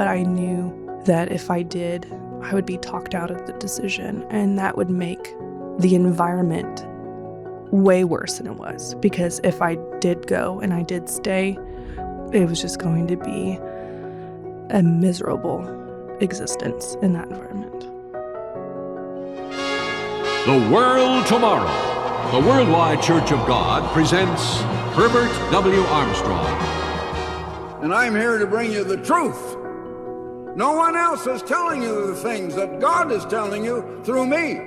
but I knew that if I did, I would be talked out of the decision, and that would make the environment way worse than it was. Because if I did go and I did stay, it was just going to be a miserable existence in that environment. The World Tomorrow. The Worldwide Church of God presents Herbert W. Armstrong. And I'm here to bring you the truth. No one else is telling you the things that God is telling you through me.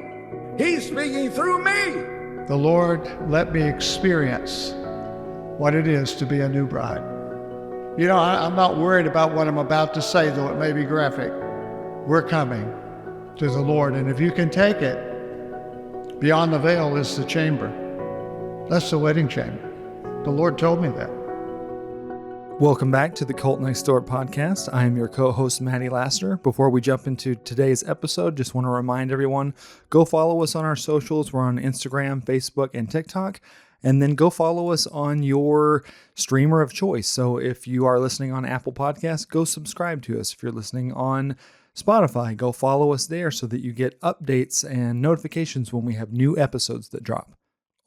He's speaking through me. The Lord let me experience what it is to be a new bride. You know, I'm not worried about what I'm about to say, though it may be graphic. We're coming to the Lord, and if you can take it, beyond the veil is the chamber. That's the wedding chamber. The Lord told me that. Welcome back to the Cult Next Door podcast. I am your co-host, Maddie Lasiter. Before we jump into today's episode, just want to remind everyone, go follow us on our socials. We're on Instagram, Facebook, and TikTok. And then go follow us on your streamer of choice. So if you are listening on Apple Podcasts, go subscribe to us. If you're listening on Spotify, go follow us there so that you get updates and notifications when we have new episodes that drop.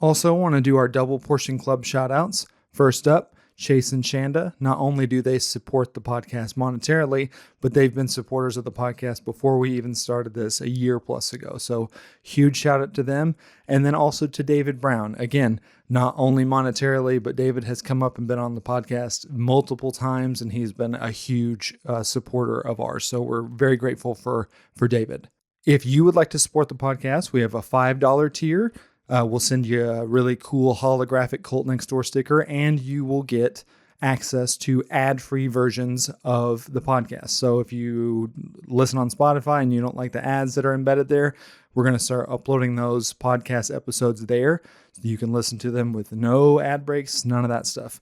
Also, want to do our Double Portion Club shout outs. First up, Chase and Shanda. Not only do they support the podcast monetarily, but they've been supporters of the podcast before we even started this a year plus ago. So huge shout out to them. And then also to David Brown. Again, not only monetarily, but David has come up and been on the podcast multiple times, and he's been a huge supporter of ours. So we're very grateful for David. If you would like to support the podcast, we have a $5 tier. We'll send you a really cool holographic Cult Next Door sticker, and you will get access to ad-free versions of the podcast. So if you listen on Spotify and you don't like the ads that are embedded there, we're going to start uploading those podcast episodes there so you can listen to them with no ad breaks, none of that stuff.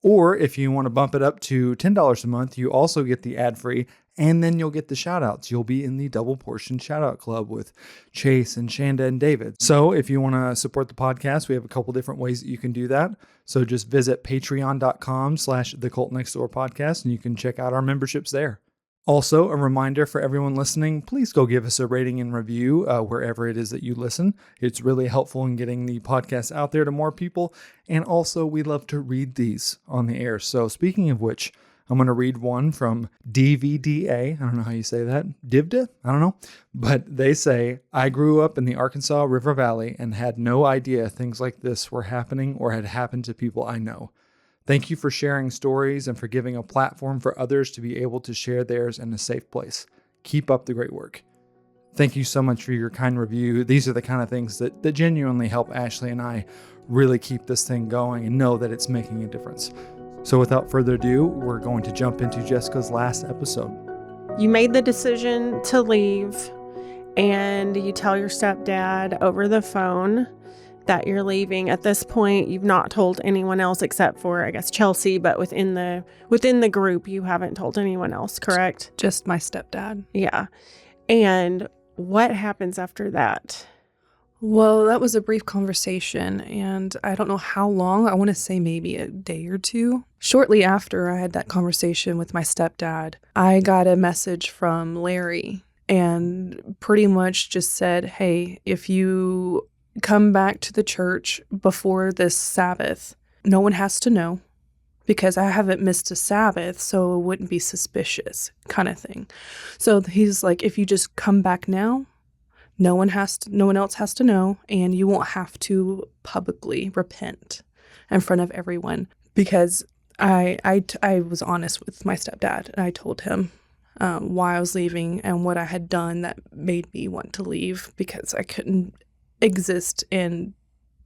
Or if you want to bump it up to $10 a month, you also get the ad-free, and then you'll get the shout-outs. You'll be in the Double Portion Shout-Out Club with Chase and Shanda and David. So if you want to support the podcast, we have a couple different ways that you can do that. So just visit patreon.com/thecultnextdoorpodcast, and you can check out our memberships there. Also, a reminder for everyone listening, please go give us a rating and review wherever it is that you listen. It's really helpful in getting the podcast out there to more people. And also, we love to read these on the air. So speaking of which, I'm going to read one from DVDA. I don't know how you say that. Divda? I don't know. But they say, I grew up in the Arkansas River Valley and had no idea things like this were happening or had happened to people I know. Thank you for sharing stories and for giving a platform for others to be able to share theirs in a safe place. Keep up the great work. Thank you so much for your kind review. These are the kind of things that genuinely help Ashley and I really keep this thing going and know that it's making a difference. So without further ado, we're going to jump into Jessica's last episode. You made the decision to leave, and you tell your stepdad over the phone that you're leaving. At this point, you've not told anyone else except for, I guess, Chelsea, but within the group, you haven't told anyone else, correct? Just my stepdad. Yeah. And what happens after that? Well, that was a brief conversation, and I don't know how long. I want to say maybe a day or two. Shortly after I had that conversation with my stepdad, I got a message from Larry and pretty much just said, hey, if you come back to the church before this Sabbath, no one has to know because I haven't missed a Sabbath, so it wouldn't be suspicious kind of thing. So he's like, if you just come back now, no one else has to know, and you won't have to publicly repent in front of everyone. Because I was honest with my stepdad, and I told him why I was leaving and what I had done that made me want to leave, because I couldn't exist in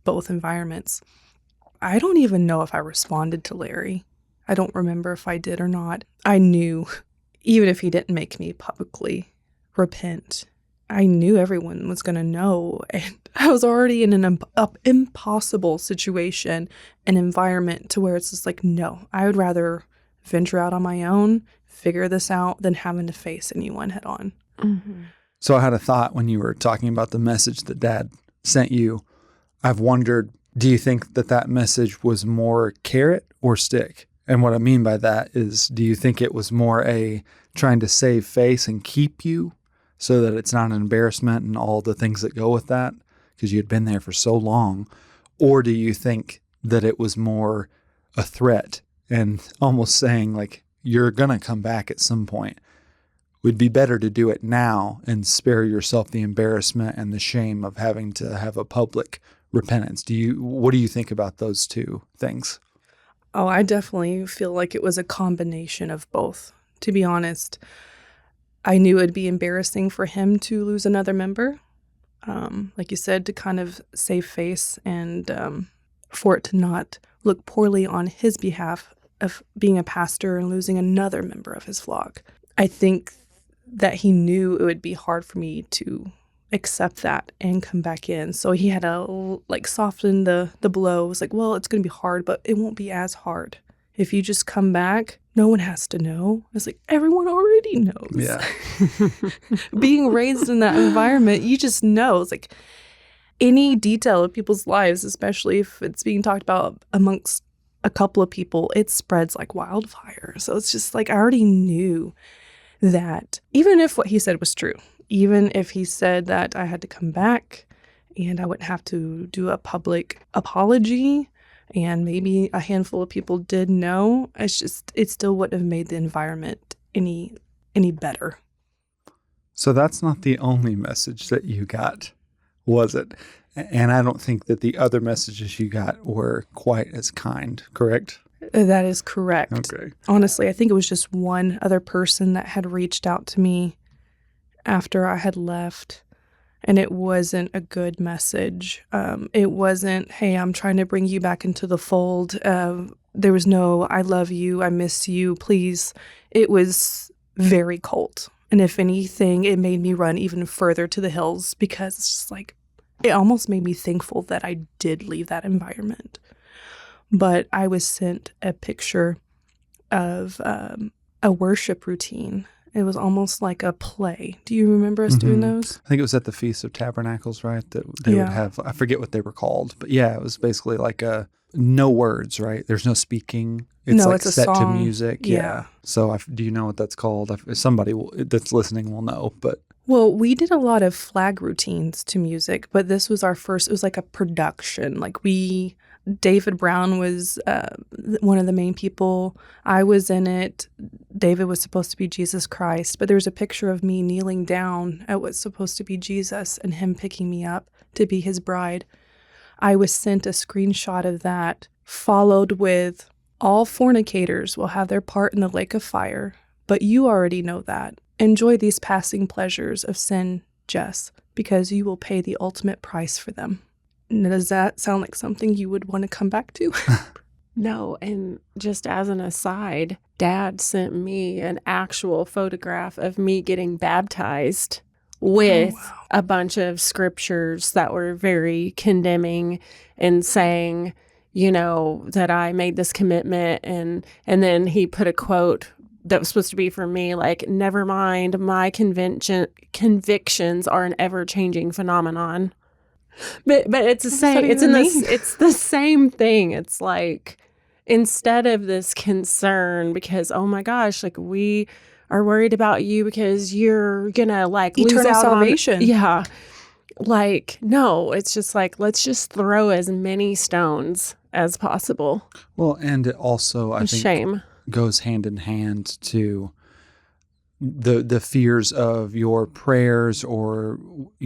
both environments. I don't even know if I responded to Larry. I don't remember if I did or not. I knew, even if he didn't make me publicly repent, I knew everyone was going to know, and I was already in an impossible situation, an environment to where it's just like, no, I would rather venture out on my own, figure this out, than having to face anyone head on. Mm-hmm. So I had a thought when you were talking about the message that Dad sent you. I've wondered, do you think that message was more carrot or stick? And what I mean by that is, do you think it was more a trying to save face and keep you so that it's not an embarrassment and all the things that go with that because you had been there for so long? Or do you think that it was more a threat and almost saying like, you're going to come back at some point? Would be better to do it now and spare yourself the embarrassment and the shame of having to have a public repentance. What do you think about those two things? Oh, I definitely feel like it was a combination of both. To be honest, I knew it'd be embarrassing for him to lose another member. Like you said, to kind of save face and for it to not look poorly on his behalf of being a pastor and losing another member of his flock. I think that he knew it would be hard for me to accept that and come back in. So he had to soften the blow. It was like, well, it's going to be hard, but it won't be as hard. If you just come back, no one has to know. It's like, everyone already knows. Yeah. Being raised in that environment, you just know. It's like any detail of people's lives, especially if it's being talked about amongst a couple of people, it spreads like wildfire. So it's just like, I already knew that even if what he said was true, even if he said that I had to come back and I wouldn't have to do a public apology and maybe a handful of people did know, it still wouldn't have made the environment any better. So that's not the only message that you got, was it? And I don't think that the other messages you got were quite as kind, correct? That is correct. Okay. Honestly, I think it was just one other person that had reached out to me after I had left, and it wasn't a good message. It wasn't, hey, I'm trying to bring you back into the fold. There was no, I love you, I miss you, please. It was very cold. And if anything, it made me run even further to the hills because it's just like, it almost made me thankful that I did leave that environment. But I was sent a picture of a worship routine. It was almost like a play. Do you remember us doing those? I think it was at the Feast of Tabernacles, right? That they would have, I forget what they were called, but yeah, it was basically like no words, right? There's no speaking. It's like it's a set song. to music. Yeah. So do you know what that's called? Somebody that's listening will know, but. Well, we did a lot of flag routines to music, but this was our first, it was like a production. David Brown was one of the main people. I was in it. David was supposed to be Jesus Christ, but there's a picture of me kneeling down at what's supposed to be Jesus and him picking me up to be his bride. I was sent a screenshot of that, followed with, all fornicators will have their part in the lake of fire, but you already know that. Enjoy these passing pleasures of sin, Jess, because you will pay the ultimate price for them. Does that sound like something you would want to come back to? No, and just as an aside, Dad sent me an actual photograph of me getting baptized with a bunch of scriptures that were very condemning and saying, that I made this commitment. And then he put a quote that was supposed to be for me, like, never mind, my convictions are an ever-changing phenomenon. But it's the same. It's the same thing. It's like, instead of this concern because, oh my gosh, like, we are worried about you because you're gonna lose eternal out salvation. No, it's just like, let's just throw as many stones as possible. Well, and it also, I think, shame goes hand in hand to the fears of your prayers or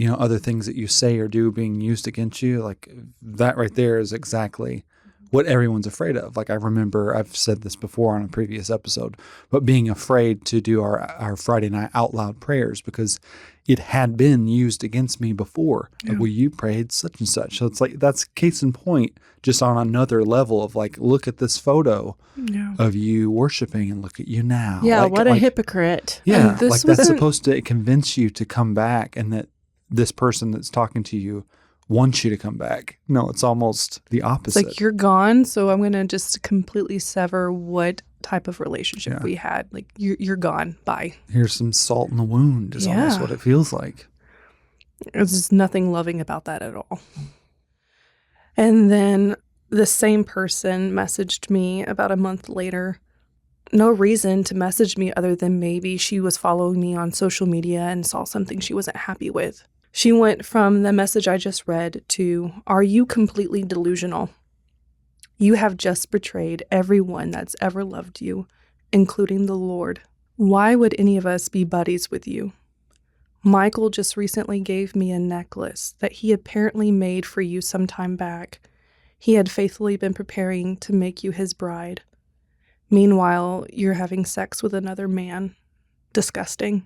other things that you say or do being used against you. Like, that right there is exactly what everyone's afraid of. Like, I remember I've said this before on a previous episode, but being afraid to do our Friday night out loud prayers because it had been used against me before. Like, well, you prayed such and such. So it's like, that's case in point, just on another level of like, look at this photo of you worshiping and look at you now. Yeah, what a hypocrite. Yeah, like that's supposed to convince you to come back and that this person that's talking to you wants you to come back. No, it's almost the opposite. It's like, you're gone, so I'm going to just completely sever what type of relationship we had. Like, you're gone. Bye. Here's some salt in the wound is almost what it feels like. There's just nothing loving about that at all. And then The same person messaged me about a month later. No reason to message me other than maybe she was following me on social media and saw something she wasn't happy with. She went from the message I just read to, "Are you completely delusional? You have just betrayed everyone that's ever loved you, including the Lord. Why would any of us be buddies with you? Michael just recently gave me a necklace that he apparently made for you some time back. He had faithfully been preparing to make you his bride. Meanwhile, you're having sex with another man. Disgusting.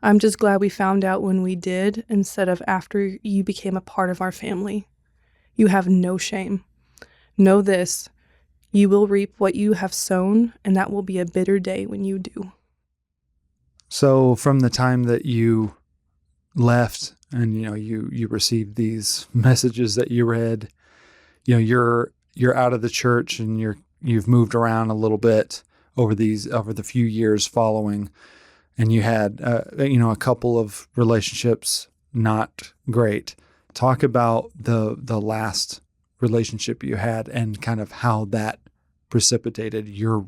I'm just glad we found out when we did, instead of after you became a part of our family. You have no shame. Know this, you will reap what you have sown, and that will be a bitter day when you do." So from the time that you left and, you received these messages that you read, you're out of the church and you've moved around a little bit over the few years following, and you had, a couple of relationships not great. Talk about the last relationship you had and kind of how that precipitated your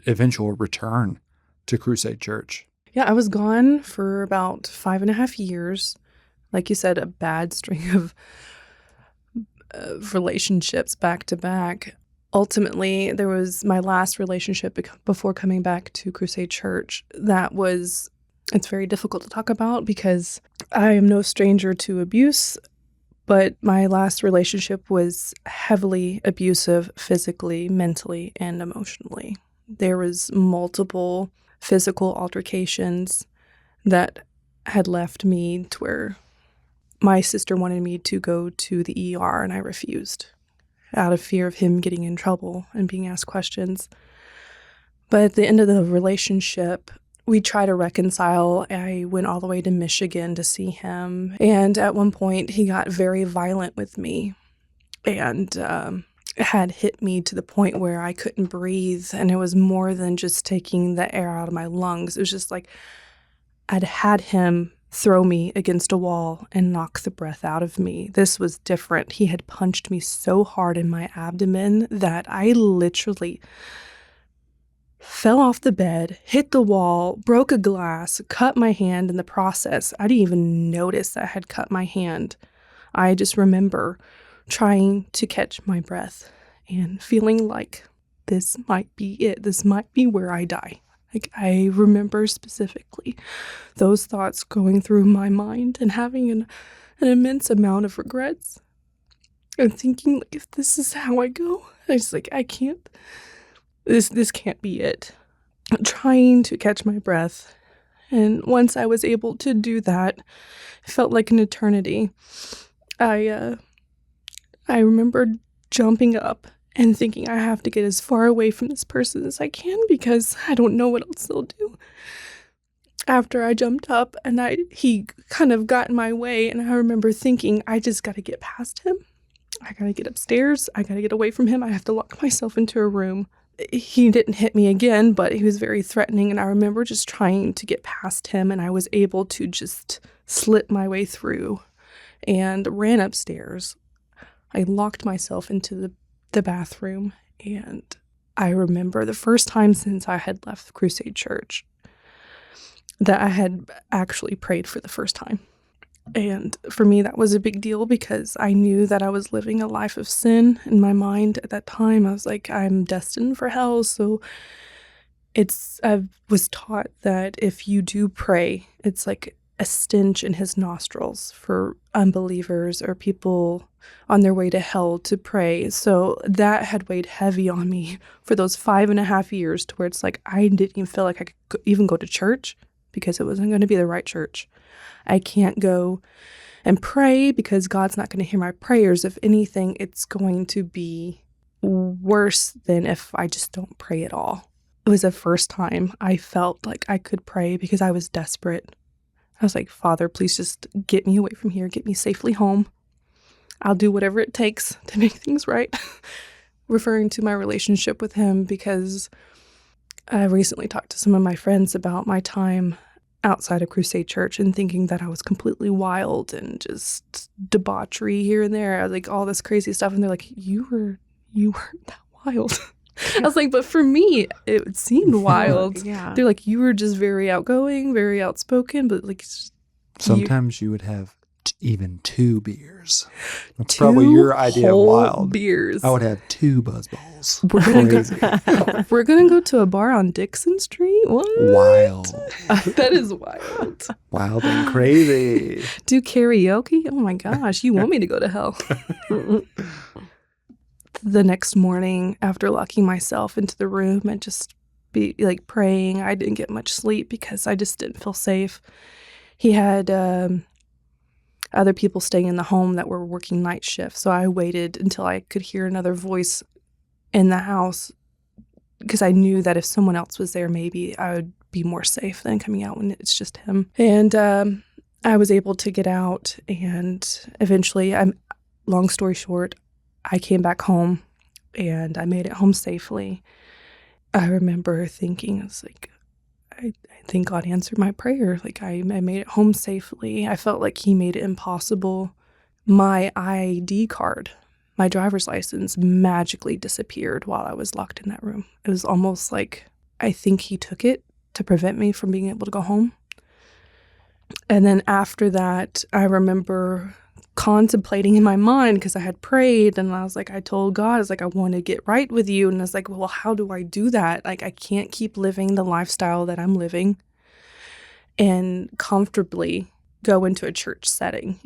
eventual return to Crusade Church. Yeah, I was gone for about 5.5 years. Like you said, a bad string of relationships back to back. Ultimately, there was my last relationship before coming back to Crusade Church. It's very difficult to talk about because I am no stranger to abuse, but my last relationship was heavily abusive physically, mentally, and emotionally. There was multiple physical altercations that had left me to where my sister wanted me to go to the ER and I refused out of fear of him getting in trouble and being asked questions. But at the end of the relationship, we tried to reconcile. I went all the way to Michigan to see him. And at one point, he got very violent with me and had hit me to the point where I couldn't breathe. And it was more than just taking the air out of my lungs. It was just like I'd had him throw me against a wall and knock the breath out of me. This was different. He had punched me so hard in my abdomen that I literally fell off the bed, hit the wall, broke a glass, cut my hand in the process. I didn't even notice that I had cut my hand. I just remember trying to catch my breath and feeling like this might be it. This might be where I die. Like, I remember specifically those thoughts going through my mind and having an immense amount of regrets and thinking, like, if this is how I go, I can't. This can't be it. Trying to catch my breath. And once I was able to do that, it felt like an eternity. I remember jumping up and thinking I have to get as far away from this person as I can because I don't know what else they'll do. After I jumped up and he kind of got in my way, and I remember thinking, I just got to get past him. I got to get upstairs. I got to get away from him. I have to lock myself into a room. He didn't hit me again, but he was very threatening, and I remember just trying to get past him, and I was able to just slip my way through and ran upstairs. I locked myself into the bathroom, and I remember the first time since I had left Crusade Church that I had actually prayed for the first time. And for me, that was a big deal because I knew that I was living a life of sin in my mind at that time. I was like, I'm destined for hell. So I was taught that if you do pray, it's like a stench in his nostrils for unbelievers or people on their way to hell to pray. So that had weighed heavy on me for those 5.5 years, to where it's like I didn't even feel like I could even go to church because it wasn't going to be the right church. I can't go and pray because God's not going to hear my prayers. If anything, it's going to be worse than if I just don't pray at all. It was the first time I felt like I could pray because I was desperate. I was like, Father, please just get me away from here. Get me safely home. I'll do whatever it takes to make things right. Referring to my relationship with him because I recently talked to some of my friends about my time outside of Crusade Church and thinking that I was completely wild and just debauchery here and there, like all this crazy stuff. And they're like, you you weren't that wild. I was like, but for me, it seemed wild. Yeah. They're like, you were just very outgoing, very outspoken, but like Sometimes you would have even 2 beers. That's probably your idea of whole wild. beers. I would have 2 buzzballs. We're gonna go to a bar on Dixon Street. What? Wild. That is wild. Wild and crazy. Do karaoke? Oh my gosh, you want me to go to hell? The next morning, after locking myself into the room and just be like praying, I didn't get much sleep because I just didn't feel safe. He had other people staying in the home that were working night shift, so I waited until I could hear another voice in the house because I knew that if someone else was there, maybe I would be more safe than coming out when it's just him. And I was able to get out, and eventually, long story short, I came back home and I made it home safely. I remember thinking, I was like, I think God answered my prayer. Like I made it home safely. I felt like he made it impossible. My ID card, my driver's license magically disappeared while I was locked in that room. It was almost like I think he took it to prevent me from being able to go home. And then after that, I remember contemplating in my mind because I had prayed and I was like, I told God, I was like, I want to get right with you. And I was like, well, how do I do that? Like, I can't keep living the lifestyle that I'm living and comfortably go into a church setting,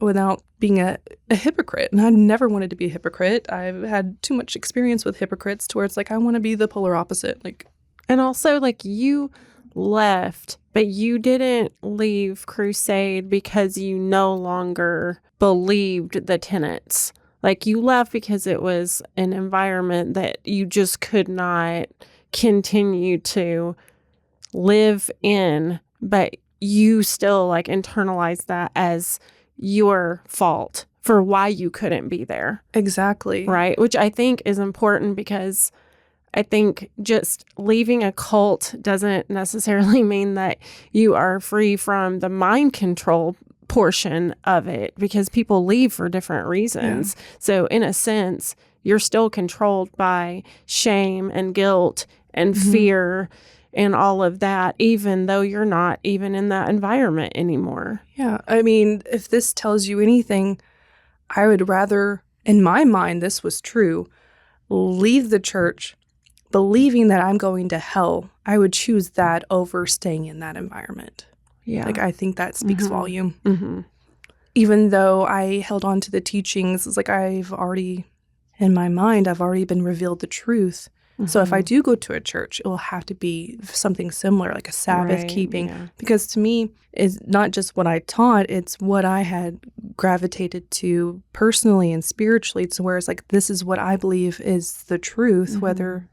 without being a hypocrite. And I never wanted to be a hypocrite. I've had too much experience with hypocrites to where it's like, I want to be the polar opposite. Like, and also like you left, but you didn't leave Crusade because you no longer believed the tenets. Like you left because it was an environment that you just could not continue to live in, but you still like internalized that as your fault for why you couldn't be there. exactly. Right? Which I think is important because I think just leaving a cult doesn't necessarily mean that you are free from the mind control portion of it because people leave for different reasons. Yeah. So in a sense, you're still controlled by shame and guilt and fear and all of that, even though you're not even in that environment anymore. Yeah. I mean, if this tells you anything, I would rather, in my mind, this was true, leave the church believing that I'm going to hell. I would choose that over staying in that environment. Yeah. Like, I think that speaks volume. Even though I held on to the teachings, it's like in my mind, I've already been revealed the truth. So if I do go to a church, it will have to be something similar, like a Sabbath keeping. Yeah. Because to me, it's not just what I taught, it's what I had gravitated to personally and spiritually, to where it's like, this is what I believe is the truth, whether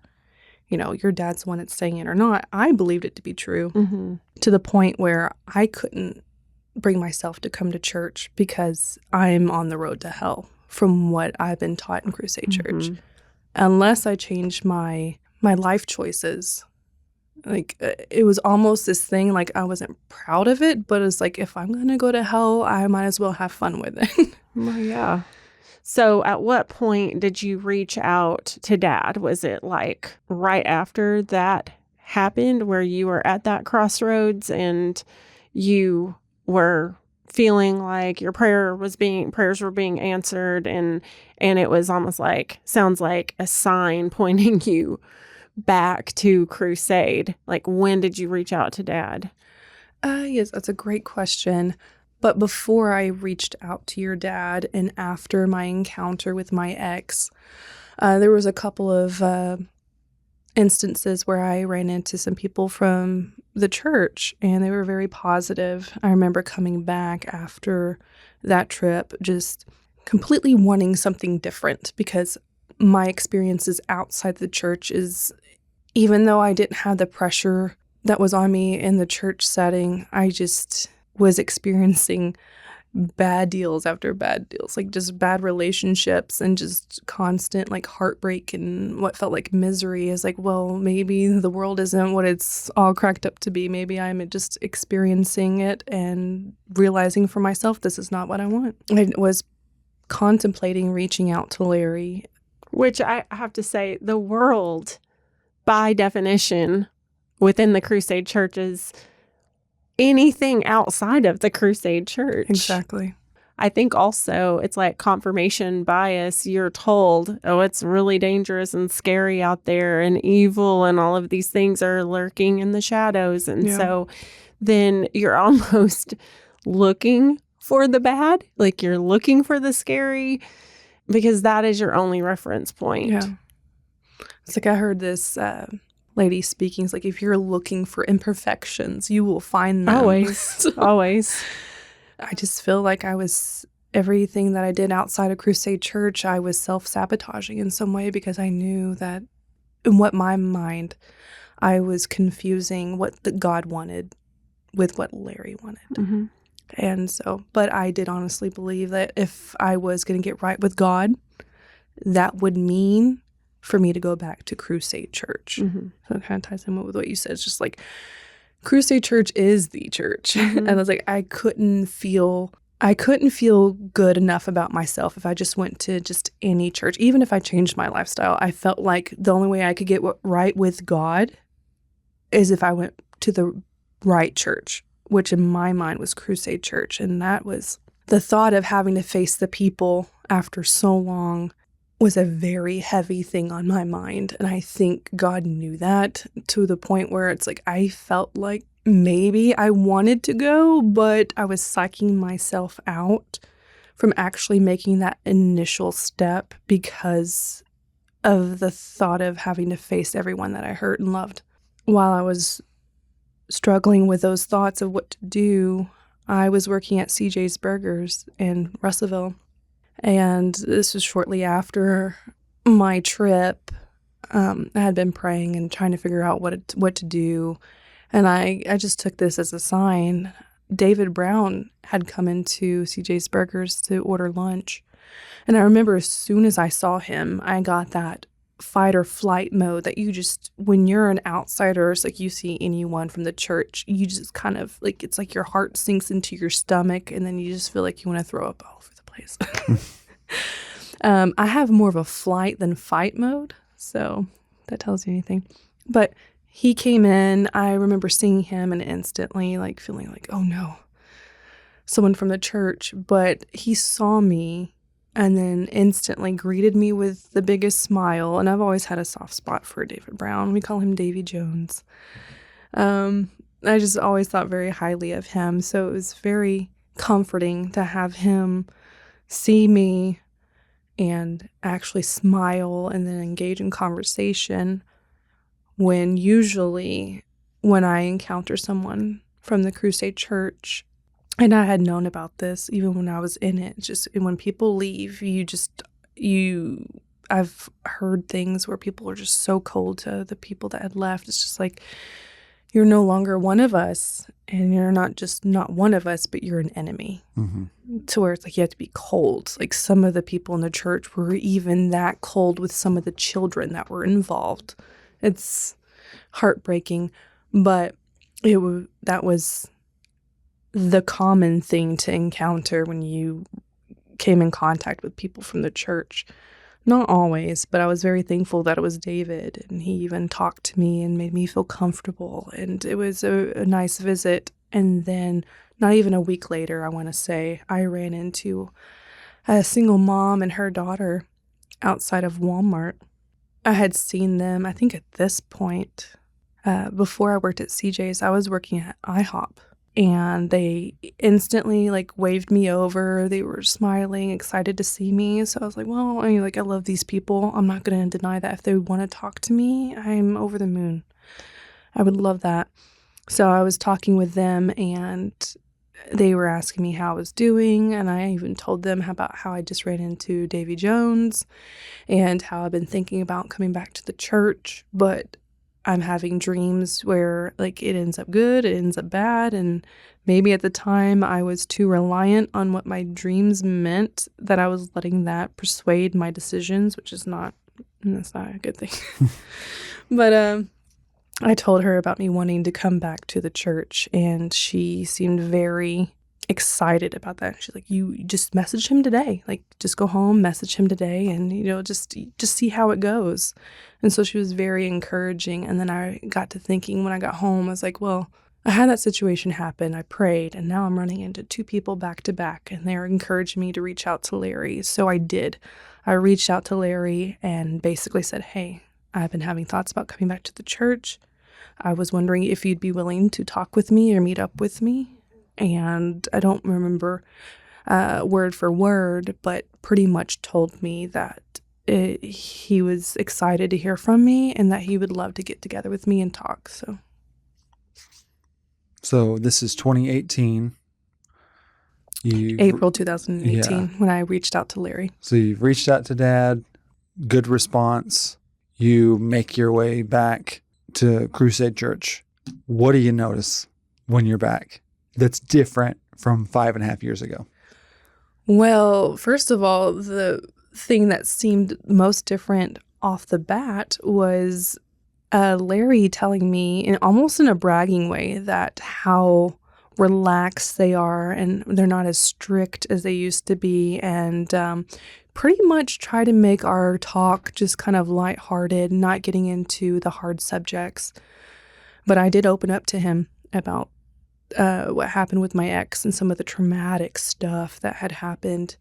your dad's the one that's saying it or not. I believed it to be true to the point where I couldn't bring myself to come to church because I'm on the road to hell from what I've been taught in Crusade Church. Unless I changed my life choices. Like, it was almost this thing, like, I wasn't proud of it, but it's like, if I'm going to go to hell, I might as well have fun with it. Well, yeah. So at what point did you reach out to Dad? Was it like right after that happened where you were at that crossroads and you were feeling like your prayers were being answered and it was almost like, sounds like a sign pointing you back to Crusade? Like, when did you reach out to Dad? Yes, that's a great question. But before I reached out to your dad and after my encounter with my ex, there was a couple of instances where I ran into some people from the church, and they were very positive. I remember coming back after that trip just completely wanting something different, because my experiences outside the church is, even though I didn't have the pressure that was on me in the church setting, I just was experiencing bad deals after bad deals, like just bad relationships and just constant like heartbreak and what felt like misery. Is like, well, maybe the world isn't what it's all cracked up to be. Maybe I'm just experiencing it and realizing for myself this is not what I want. I was contemplating reaching out to Larry Which I have to say, the world, by definition, within the Crusade Church is anything outside of the Crusade Church. Exactly. I think also it's like confirmation bias. You're told, oh, it's really dangerous and scary out there and evil and all of these things are lurking in the shadows. And so then you're almost looking for the bad, like you're looking for the scary because that is your only reference point. Yeah. It's like I heard this lady speaking. It's like, if you're looking for imperfections, you will find them. Always. Always. I just feel like everything that I did outside of Crusade Church, I was self-sabotaging in some way because I knew that in my mind, I was confusing what God wanted with what Larry wanted. Mm-hmm. And so, but I did honestly believe that if I was going to get right with God, that would mean for me to go back to Crusade Church. Mm-hmm. So it kind of ties in with what you said. It's just like, Crusade Church is the church. Mm-hmm. And I was like, I couldn't feel good enough about myself if I just went to just any church. Even if I changed my lifestyle, I felt like the only way I could get right with God is if I went to the right church, which in my mind was Crusade Church. And that was the thought of having to face the people after so long was a very heavy thing on my mind. And I think God knew that to the point where it's like I felt like maybe I wanted to go, but I was psyching myself out from actually making that initial step because of the thought of having to face everyone that I hurt and loved. While I was struggling with those thoughts of what to do, I was working at CJ's Burgers in Russellville. And this was shortly after my trip. I had been praying and trying to figure out what to do. And I just took this as a sign. David Brown had come into CJ's Burgers to order lunch. And I remember as soon as I saw him, I got that fight or flight mode that you just, when you're an outsider, it's like you see anyone from the church, you just kind of like, it's like your heart sinks into your stomach and then you just feel like you want to throw up all over the place. I have more of a flight than fight mode, so that tells you anything. But he came in, I remember seeing him and instantly like feeling like, oh no, someone from the church. But he saw me and then instantly greeted me with the biggest smile. And I've always had a soft spot for David Brown. We call him Davy Jones. I just always thought very highly of him. So it was very comforting to have him see me and actually smile and then engage in conversation when usually when I encounter someone from the Crusade Church, and I had known about this even when I was in it, just when people leave, I've heard things where people are just so cold to the people that had left. It's just like, you're no longer one of us, and you're not just not one of us, but you're an enemy. Mm-hmm. To where it's like you have to be cold. Like some of the people in the church were even that cold with some of the children that were involved. It's heartbreaking, but that was the common thing to encounter when you came in contact with people from the church. Not always, but I was very thankful that it was David, and he even talked to me and made me feel comfortable, and it was a nice visit. And then not even a week later, I want to say, I ran into a single mom and her daughter outside of Walmart. I had seen them, I think at this point, before I worked at CJ's, I was working at IHOP. And they instantly like waved me over. They were smiling, excited to see me. So I was like, well, I love these people. I'm not going to deny that if they want to talk to me, I'm over the moon. I would love that. So I was talking with them and they were asking me how I was doing. And I even told them about how I just ran into Davy Jones and how I've been thinking about coming back to the church, but I'm having dreams where like it ends up good, it ends up bad, and maybe at the time I was too reliant on what my dreams meant that I was letting that persuade my decisions, which is that's not a good thing. But I told her about me wanting to come back to the church, and she seemed very excited about that. She's like, you just message him today. Like, just go home, message him today, and, just see how it goes. And so she was very encouraging. And then I got to thinking when I got home, I was like, well, I had that situation happen. I prayed, and now I'm running into 2 people back to back, and they're encouraging me to reach out to Larry. So I did. I reached out to Larry and basically said, hey, I've been having thoughts about coming back to the church. I was wondering if you'd be willing to talk with me or meet up with me. And I don't remember word for word, but pretty much told me that he was excited to hear from me and that he would love to get together with me and talk. So this is 2018. April 2018, when I reached out to Larry. So you've reached out to Dad, good response. You make your way back to Crusade Church. What do you notice when you're back that's different from 5.5 years ago? Well, first of all, the thing that seemed most different off the bat was Larry telling me, almost in a bragging way, that how relaxed they are and they're not as strict as they used to be, and pretty much try to make our talk just kind of lighthearted, not getting into the hard subjects. But I did open up to him about what happened with my ex and some of the traumatic stuff that had happened.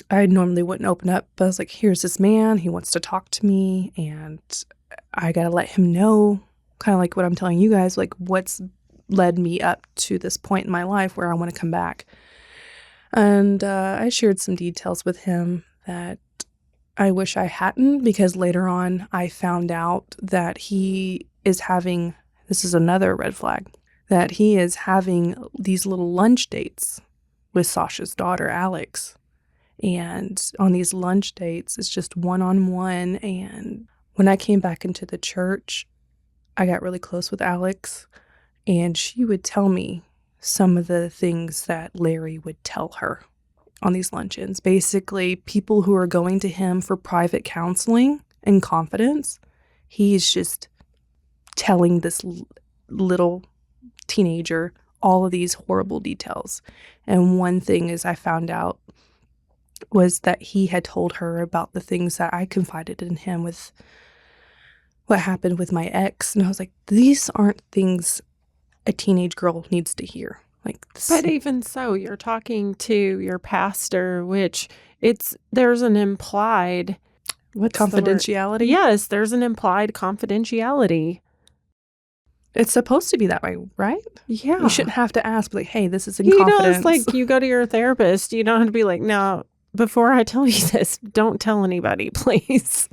I normally wouldn't open up, but I was like, here's this man, he wants to talk to me, and I got to let him know, kind of like what I'm telling you guys, like what's led me up to this point in my life where I want to come back. And I shared some details with him that I wish I hadn't, because later on I found out that he is having, this is another red flag, that he is having these little lunch dates with Sasha's daughter, Alex. And on these lunch dates, it's just one-on-one. And when I came back into the church, I got really close with Alex, and she would tell me some of the things that Larry would tell her on these luncheons. Basically, people who are going to him for private counseling and confidence, he's just telling this little teenager all of these horrible details. And one thing is I found out was that he had told her about the things that I confided in him with what happened with my ex. And I was like, these aren't things a teenage girl needs to hear. Like this. But even so, you're talking to your pastor, which there's an implied confidentiality. Yes, there's an implied confidentiality. It's supposed to be that way, right? Yeah. You shouldn't have to ask, like, hey, this is in confidence. It's like you go to your therapist, you don't have to be like, no, before I tell you this, don't tell anybody, please.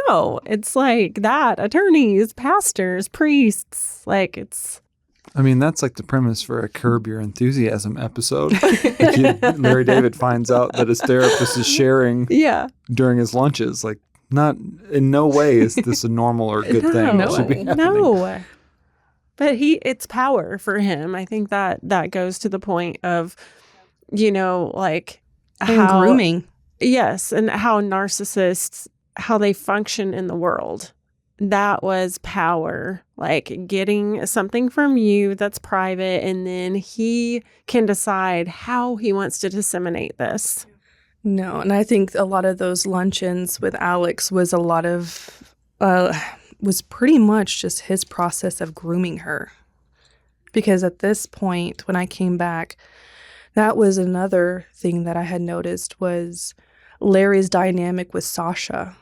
No, it's like that. Attorneys, pastors, priests, like it's. I mean, that's like the premise for a Curb Your Enthusiasm episode. Larry David finds out that his therapist is sharing during his lunches. Like, not in no way is this a normal or good thing. No, that should be happening. No. But it's power for him. I think that goes to the point of, like how grooming. Yes, and how narcissists, how they function in the world. That was power, like getting something from you that's private, and then he can decide how he wants to disseminate this. No, and I think a lot of those luncheons with Alex was was pretty much just his process of grooming her. Because at this point, when I came back, that was another thing that I had noticed was Larry's dynamic with Sasha.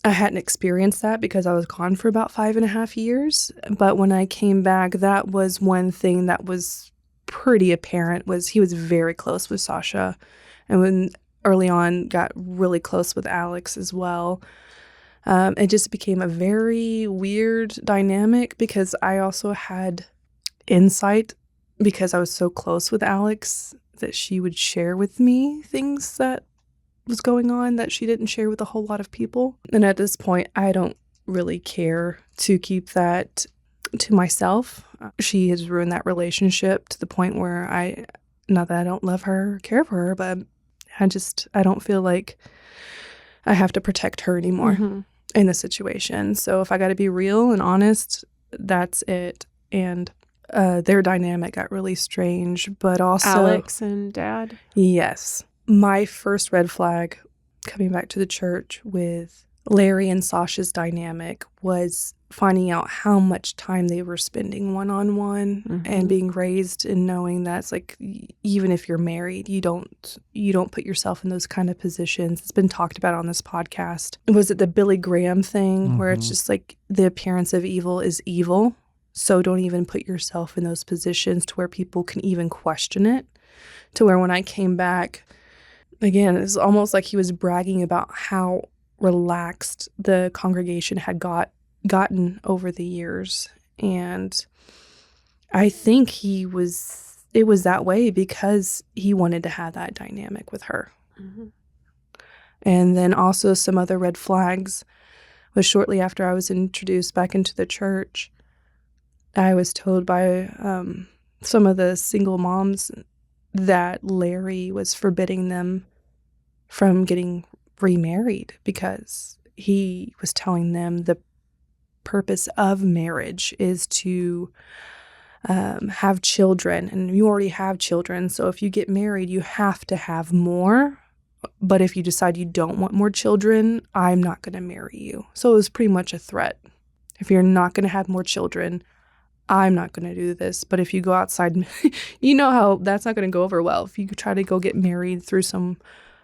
I hadn't experienced that because I was gone for about 5.5 years. But when I came back, that was one thing that was pretty apparent, was he was very close with Sasha. And when early on got really close with Alex as well. It just became a very weird dynamic because I also had insight because I was so close with Alex that she would share with me things that was going on that she didn't share with a whole lot of people. And at this point, I don't really care to keep that to myself. She has ruined that relationship to the point where not that I don't love her or care for her, but I don't feel like I have to protect her anymore in the situation. So if I got to be real and honest, that's it. And their dynamic got really strange, but also Alex and Dad. Yes. My first red flag coming back to the church with Larry and Sasha's dynamic was finding out how much time they were spending one-on-one and being raised and knowing that's like, even if you're married, you don't put yourself in those kind of positions. It's been talked about on this podcast. Was it the Billy Graham thing where it's just like the appearance of evil is evil? So don't even put yourself in those positions to where people can even question it. To where when I came back, again, it's almost like he was bragging about how relaxed the congregation had gotten over the years. And I think it was that way because he wanted to have that dynamic with her. And then also some other red flags was shortly after I was introduced back into the church, I was told by some of the single moms that Larry was forbidding them from getting remarried because he was telling them the purpose of marriage is to have children, and you already have children, so if you get married you have to have more, but if you decide you don't want more children, I'm not going to marry you. So it was pretty much a threat. If you're not going to have more children, I'm not going to do this. But if you go outside, you know how that's not going to go over well. If you try to go get married through some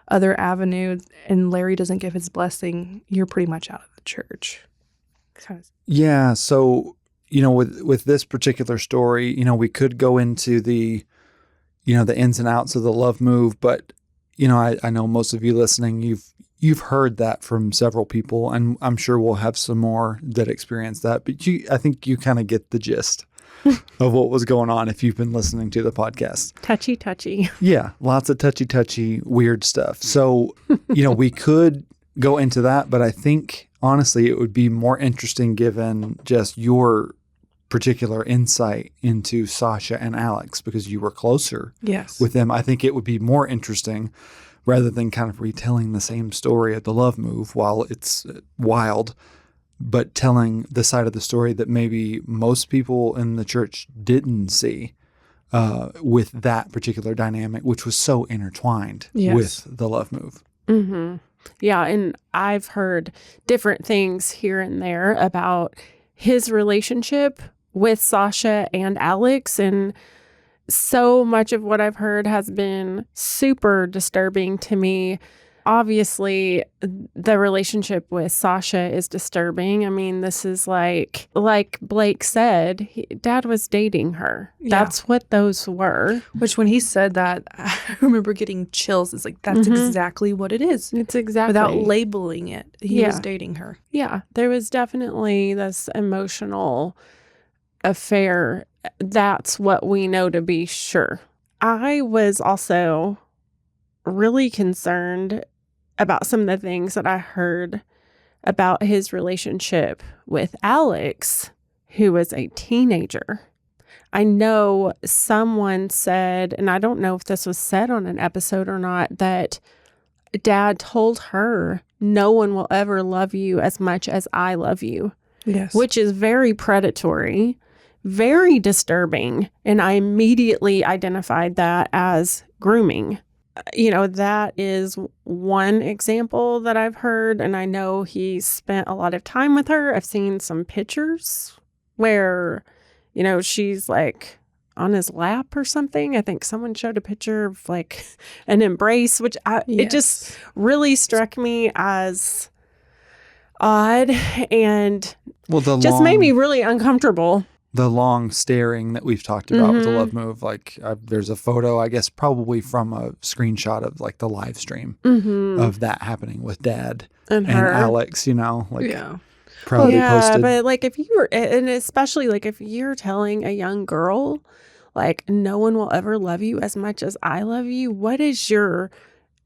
other avenue and Larry doesn't give his blessing, you're pretty much out of the church. Yeah. So, with this particular story, we could go into the ins and outs of the love move, but, I know most of you listening, you've heard that from several people, and I'm sure we'll have some more that experience that, but I think you kind of get the gist of what was going on if you've been listening to the podcast. Touchy. Yeah. Lots of touchy, weird stuff. So, we could go into that, but I think honestly, it would be more interesting given just your particular insight into Sasha and Alex because you were closer with them. I think it would be more interesting rather than kind of retelling the same story of the love move while it's wild, but telling the side of the story that maybe most people in the church didn't see with that particular dynamic, which was so intertwined with the love move. Yeah, and I've heard different things here and there about his relationship with Sasha and Alex, and so much of what I've heard has been super disturbing to me. Obviously, the relationship with Sasha is disturbing. I mean, this is like Blake said, Dad was dating her. Yeah. That's what those were. Which when he said that, I remember getting chills. It's like, that's exactly what it is. It's exactly. Without labeling it. He was dating her. Yeah. There was definitely this emotional affair. That's what we know to be sure. I was also really concerned about some of the things that I heard about his relationship with Alex, who was a teenager. I know someone said, and I don't know if this was said on an episode or not, that Dad told her, no one will ever love you as much as I love you. Yes. Which is very predatory, very disturbing. And I immediately identified that as grooming. That is one example that I've heard. And I know he spent a lot of time with her. I've seen some pictures where, she's like on his lap or something. I think someone showed a picture of like an embrace, which it just really struck me as odd and made me really uncomfortable. The long staring that we've talked about with the love move, like there's a photo, I guess, probably from a screenshot of like the live stream of that happening with Dad and Alex, probably posted. But like if you were, and especially like if you're telling a young girl, like no one will ever love you as much as I love you, what is your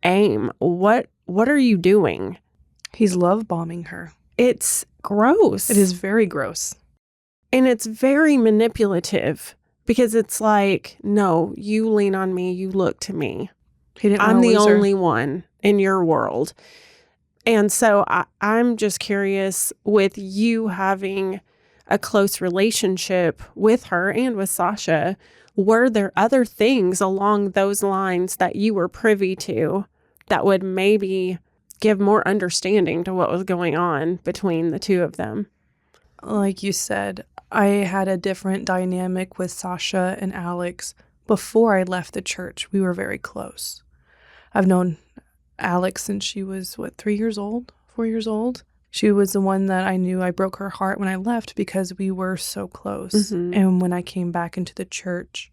aim? What are you doing? He's love bombing her. It's gross. It is very gross. And it's very manipulative because it's like, no, you lean on me, you look to me. I'm the only one in your world. And so I'm just curious with you having a close relationship with her and with Sasha, were there other things along those lines that you were privy to that would maybe give more understanding to what was going on between the two of them? Like you said, I had a different dynamic with Sasha and Alex before I left the church. We were very close. I've known Alex since she was, 3 years old, 4 years old. She was the one that I knew I broke her heart when I left because we were so close. Mhm. And when I came back into the church,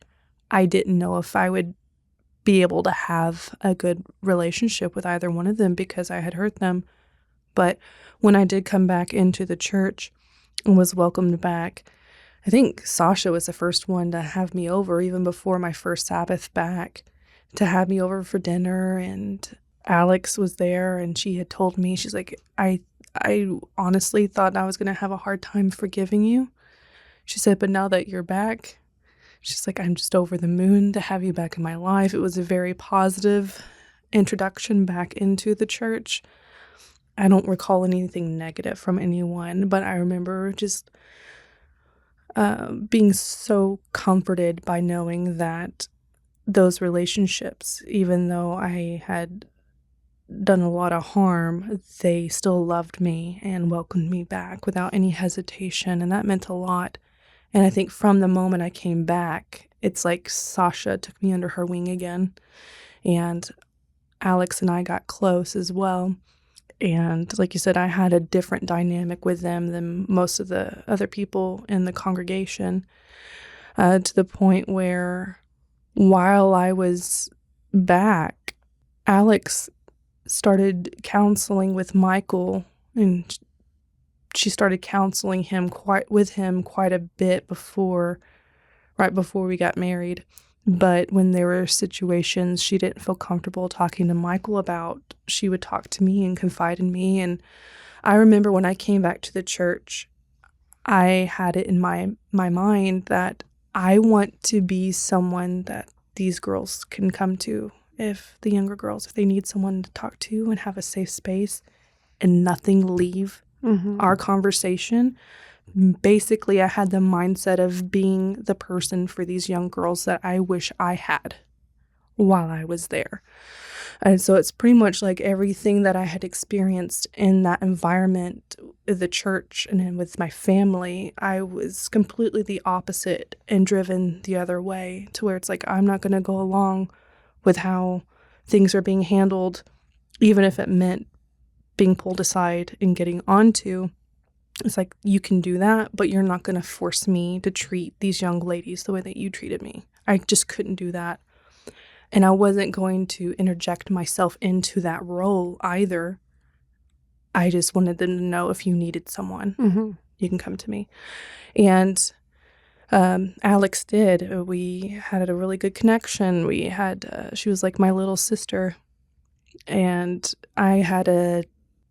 I didn't know if I would be able to have a good relationship with either one of them because I had hurt them. But when I did come back into the church and was welcomed back, I think Sasha was the first one to have me over, even before my first Sabbath back, to have me over for dinner. And Alex was there, and she had told me, she's like, I honestly thought I was going to have a hard time forgiving you. She said, but now that you're back, she's like, I'm just over the moon to have you back in my life. It was a very positive introduction back into the church. I don't recall anything negative from anyone, but I remember just being so comforted by knowing that those relationships, even though I had done a lot of harm, they still loved me and welcomed me back without any hesitation, and that meant a lot. And I think from the moment I came back, it's like Sasha took me under her wing again, and Alex and I got close as well. And like you said, I had a different dynamic with them than most of the other people in the congregation, to the point where while I was back, Alex started counseling with Michael, and she started counseling him quite a bit right before we got married. But when there were situations she didn't feel comfortable talking to Michael about, she would talk to me and confide in me. And I remember when I came back to the church, I had it in my mind that I want to be someone that these girls can come to, if the younger girls, if they need someone to talk to and have a safe space and nothing leave our conversation. Basically, I had the mindset of being the person for these young girls that I wish I had while I was there. And so it's pretty much like everything that I had experienced in that environment, the church, and then with my family, I was completely the opposite and driven the other way, to where it's like, I'm not going to go along with how things are being handled, even if it meant being pulled aside and getting onto. It's like, you can do that, but you're not going to force me to treat these young ladies the way that you treated me. I just couldn't do that. And I wasn't going to interject myself into that role either. I just wanted them to know, if you needed someone, you can come to me. And Alex did. We had a really good connection. We had, she was like my little sister. And I had a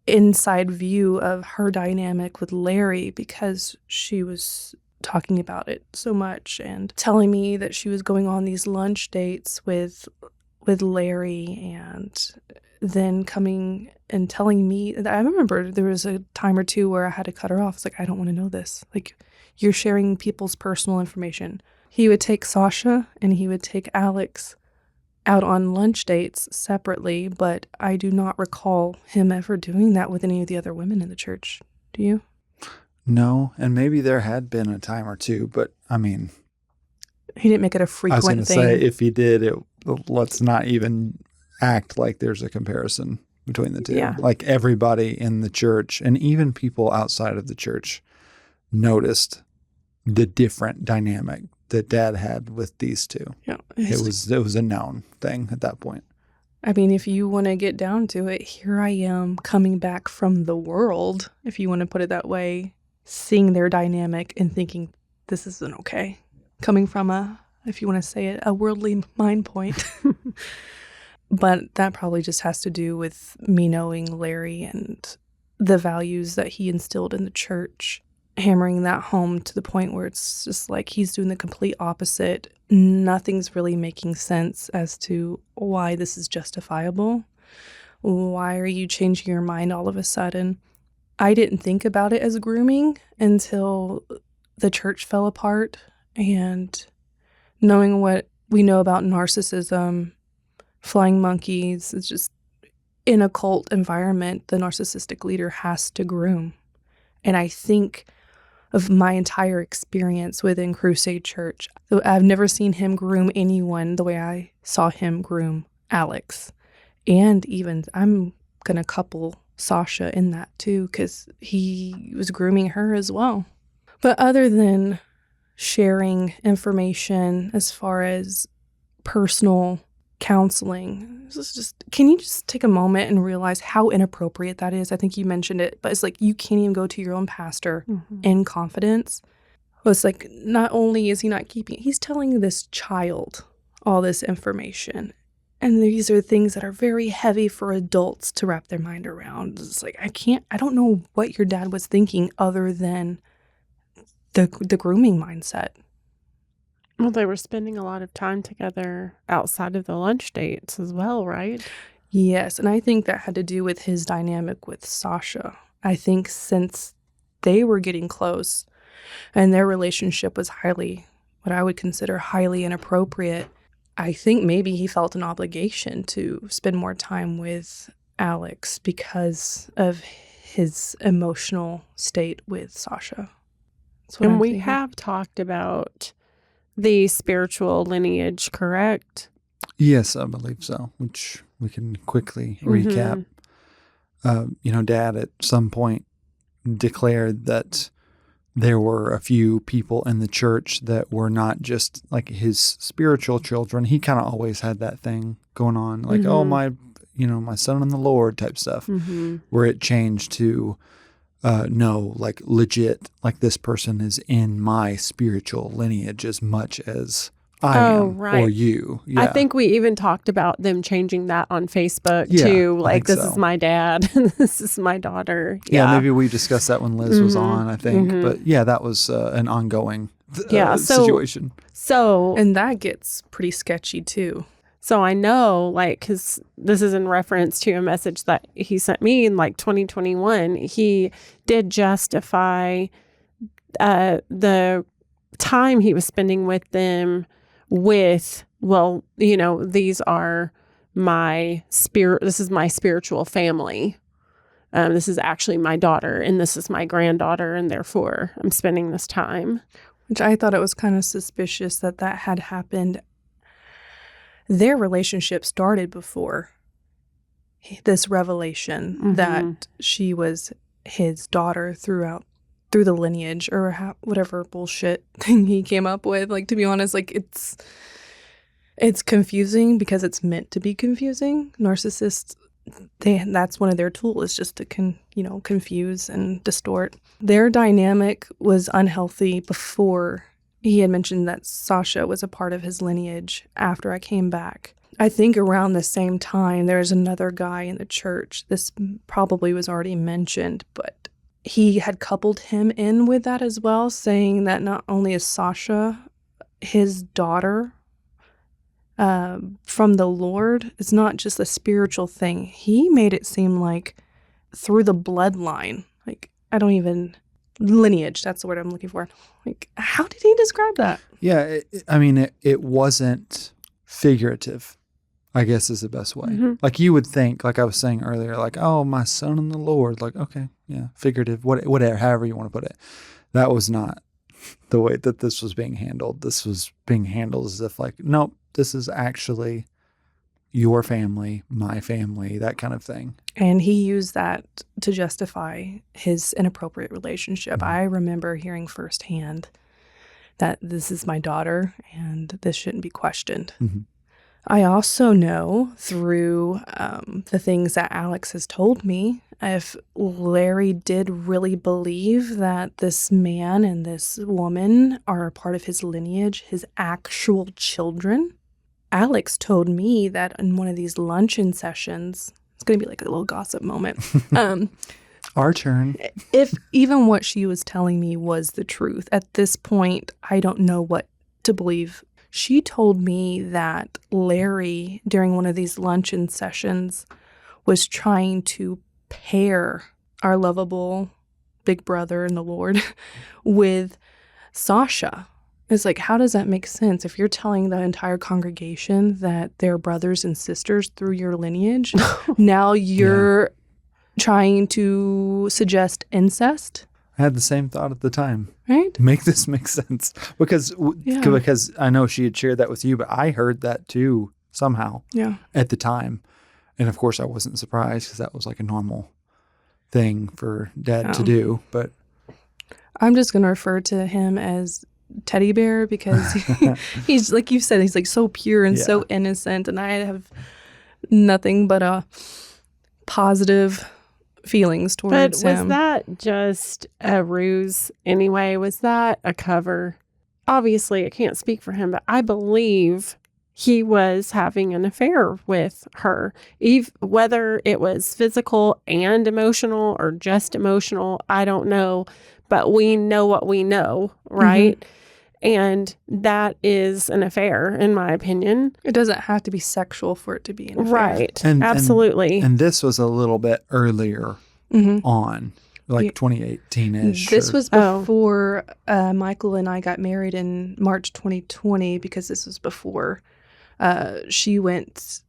inside view of her dynamic with Larry because she was talking about it so much and telling me that she was going on these lunch dates with Larry, and then coming and telling me. I remember there was a time or two where I had to cut her off. It's like, I don't want to know this. Like, you're sharing people's personal information. He would take Sasha and he would take Alex out on lunch dates separately, but I do not recall him ever doing that with any of the other women in the church. Do you? No, and maybe there had been a time or two, but I mean, he didn't make it a frequent thing. I was going to say, if he did, let's not even act like there's a comparison between the two. Yeah. Like, everybody in the church and even people outside of the church noticed the different dynamic that Dad had with these two. Yeah, it was a known thing at that point. I mean, if you want to get down to it, here I am coming back from the world, if you want to put it that way, seeing their dynamic and thinking, this isn't okay. Coming from if you want to say it, a worldly mind point. But that probably just has to do with me knowing Larry and the values that he instilled in the church, hammering that home to the point where it's just like he's doing the complete opposite. Nothing's really making sense as to why this is justifiable. Why are you changing your mind all of a sudden? I didn't think about it as grooming until the church fell apart, and knowing what we know about narcissism, flying monkeys, it's just in a cult environment, the narcissistic leader has to groom. And I think of my entire experience within Crusade Church, I've never seen him groom anyone the way I saw him groom Alex. And even I'm going to couple Sasha in that too, because he was grooming her as well. But other than sharing information as far as personal counseling, this is just, can you just take a moment and realize how inappropriate that is? I think you mentioned it, but it's like you can't even go to your own pastor in confidence. Well, it's like not only is he not keeping, he's telling this child all this information. And these are things that are very heavy for adults to wrap their mind around. It's like, I don't know what your dad was thinking other than the grooming mindset. Well, they were spending a lot of time together outside of the lunch dates as well, right? Yes, and I think that had to do with his dynamic with Sasha. I think since they were getting close and their relationship was what I would consider highly inappropriate, I think maybe he felt an obligation to spend more time with Alex because of his emotional state with Sasha. And we have talked about the spiritual lineage, correct? Yes, I believe so, which we can quickly recap. Dad at some point declared that there were a few people in the church that were not just like his spiritual children. He kind of always had that thing going on, like, oh, my son in the Lord type stuff, where it changed to, no, like legit, like this person is in my spiritual lineage as much as I am or you. Yeah. I think we even talked about them changing that on Facebook too. Like, this is my dad, this is my daughter. Yeah, maybe we discussed that when Liz was on, I think. But yeah, that was an ongoing situation. And that gets pretty sketchy too. So I know, like, because this is in reference to a message that he sent me in like 2021. He did justify the time he was spending with them with, well, these are my spirit. This is my spiritual family. This is actually my daughter, and this is my granddaughter, and therefore I'm spending this time. Which I thought it was kind of suspicious that had happened. Their relationship started before this revelation that she was his daughter through the lineage, or whatever bullshit thing he came up with. Like, to be honest, like it's confusing because it's meant to be confusing. Narcissists, that's one of their tools, is just to confuse and distort. Their dynamic was unhealthy before. He had mentioned that Sasha was a part of his lineage after I came back. I think around the same time, there's another guy in the church. This probably was already mentioned, but he had coupled him in with that as well, saying that not only is Sasha his daughter from the Lord, it's not just a spiritual thing. He made it seem like through the bloodline. Like, lineage, that's the word I'm looking for. Like, how did he describe that? Yeah, it wasn't figurative, I guess is the best way. Like, you would think, like I was saying earlier, like, oh, my son in the Lord, like, okay, yeah, figurative, whatever, however you want to put it. That was not the way that this was being handled. This was being handled as if, like, nope, this is actually your family, my family, that kind of thing. And he used that to justify his inappropriate relationship. I remember hearing firsthand that this is my daughter and this shouldn't be questioned. I also know through the things that Alex has told me, if Larry did really believe that this man and this woman are a part of his lineage, his actual children, Alex told me that in one of these luncheon sessions, it's going to be like a little gossip moment. Our turn. If even what she was telling me was the truth, at this point, I don't know what to believe. She told me that Larry, during one of these luncheon sessions, was trying to pair our lovable big brother in the Lord with Sasha. It's like, how does that make sense? If you're telling the entire congregation that they're brothers and sisters through your lineage, now you're trying to suggest incest, I had the same thought at the time. right? Make this make sense. Because I know she had shared that with you, but I heard that too somehow at the time. And of course I wasn't surprised because that was like a normal thing for Dad to do. But I'm just going to refer to him as Teddy Bear because he's, like you said, he's like so pure and so innocent. And I have nothing but positive feelings towards him. But was that just a ruse anyway? Was that a cover? Obviously, I can't speak for him, but I believe he was having an affair with her. Whether it was physical and emotional or just emotional, I don't know. But we know what we know, right? Mm-hmm. And that is an affair, in my opinion. It doesn't have to be sexual for it to be an affair. Right. Absolutely. And this was a little bit earlier on, like 2018-ish. This was before Michael and I got married in March 2020, because this was before she went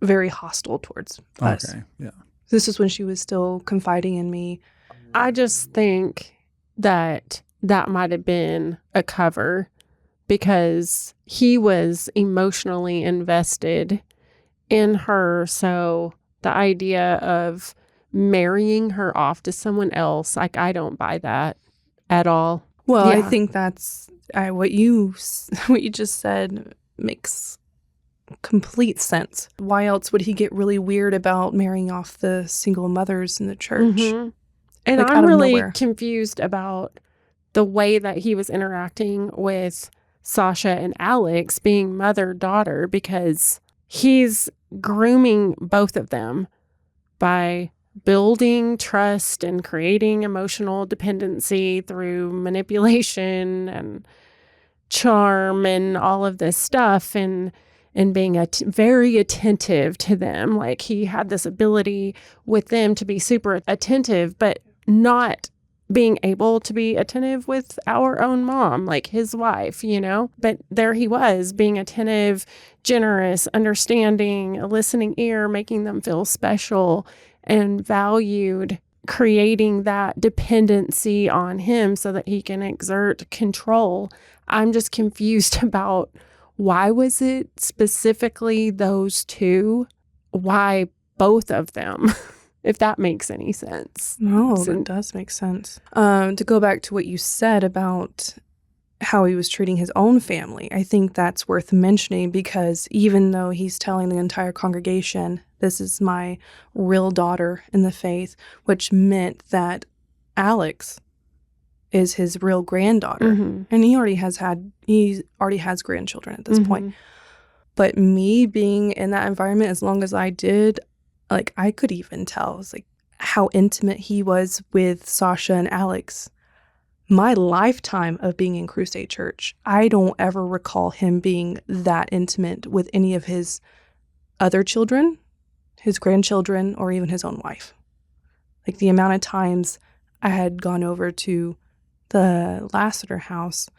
very hostile towards us. Okay, yeah. This is when she was still confiding in me. I just think that might have been a cover because he was emotionally invested in her. So the idea of marrying her off to someone else, like, I don't buy that at all. Well, I think that's what you just said makes complete sense. Why else would he get really weird about marrying off the single mothers in the church? Mm-hmm. And like, I'm really confused about the way that he was interacting with Sasha and Alex being mother-daughter, because he's grooming both of them by building trust and creating emotional dependency through manipulation and charm and all of this stuff, and being very attentive to them. Like, he had this ability with them to be super attentive, but not being able to be attentive with our own mom, like his wife, But there he was, being attentive, generous, understanding, a listening ear, making them feel special and valued, creating that dependency on him so that he can exert control. I'm just confused about why was it specifically those two? Why both of them? If that makes any sense. No, that does make sense. To go back to what you said about how he was treating his own family, I think that's worth mentioning, because even though he's telling the entire congregation, this is my real daughter in the faith, which meant that Alex is his real granddaughter. Mm-hmm. And he already has grandchildren at this point. But me being in that environment as long as I did, like, I could even tell like how intimate he was with Sasha and Alex. My lifetime of being in Crusade Church, I don't ever recall him being that intimate with any of his other children, his grandchildren, or even his own wife. Like, the amount of times I had gone over to the Lasiter house,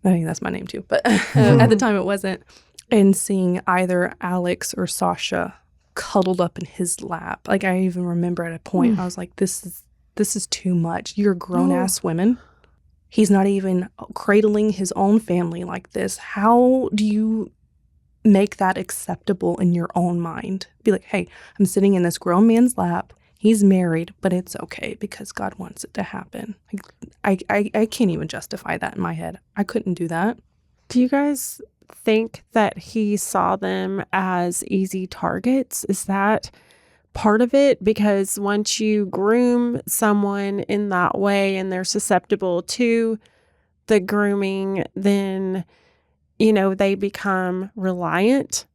I think that's my name too, but at the time it wasn't, and seeing either Alex or Sasha cuddled up in his lap. Like, I even remember at a point I was like, this is too much. You're grown-ass women. He's not even cradling his own family like this. How do you make that acceptable in your own mind? Be like, hey, I'm sitting in this grown man's lap. He's married, but it's okay because God wants it to happen. Like, I can't even justify that in my head. I couldn't do that. Do you guys think that he saw them as easy targets? Is that part of it? Because once you groom someone in that way and they're susceptible to the grooming, then, they become reliant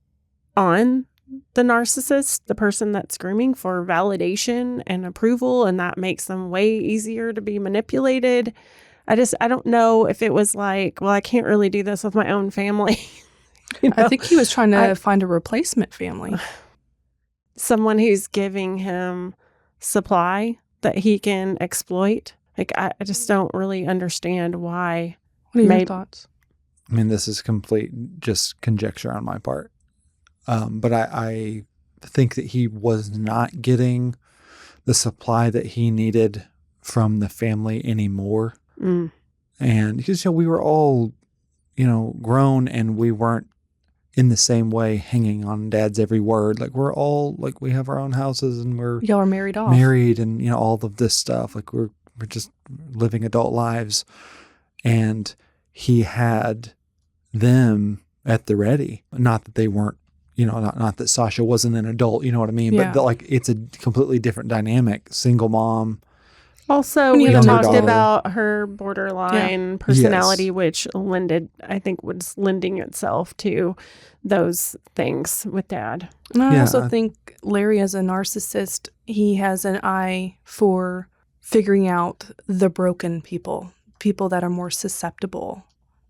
on the narcissist, the person that's grooming, for validation and approval, and that makes them way easier to be manipulated. I don't know if it was like, well, I can't really do this with my own family. I think he was trying to find a replacement family. Someone who's giving him supply that he can exploit Like, I just don't really understand why. What are your Maybe- thoughts? I mean, this is complete just conjecture on my part. But I think that he was not getting the supply that he needed from the family anymore. Mm. And because, we were all, grown, and we weren't in the same way hanging on Dad's every word. Like, we're all, like, we have our own houses, and we're Y'all are married off. married, and, all of this stuff. Like, we're just living adult lives. And he had them at the ready. Not that they weren't, not that Sasha wasn't an adult, you know what I mean? Yeah. But it's a completely different dynamic. Single mom. Also, When you we have a talked daughter. about her borderline personality, Yes. which was lending itself to those things with Dad. And I Yeah. also think Larry, as a narcissist, he has an eye for figuring out the broken people that are more susceptible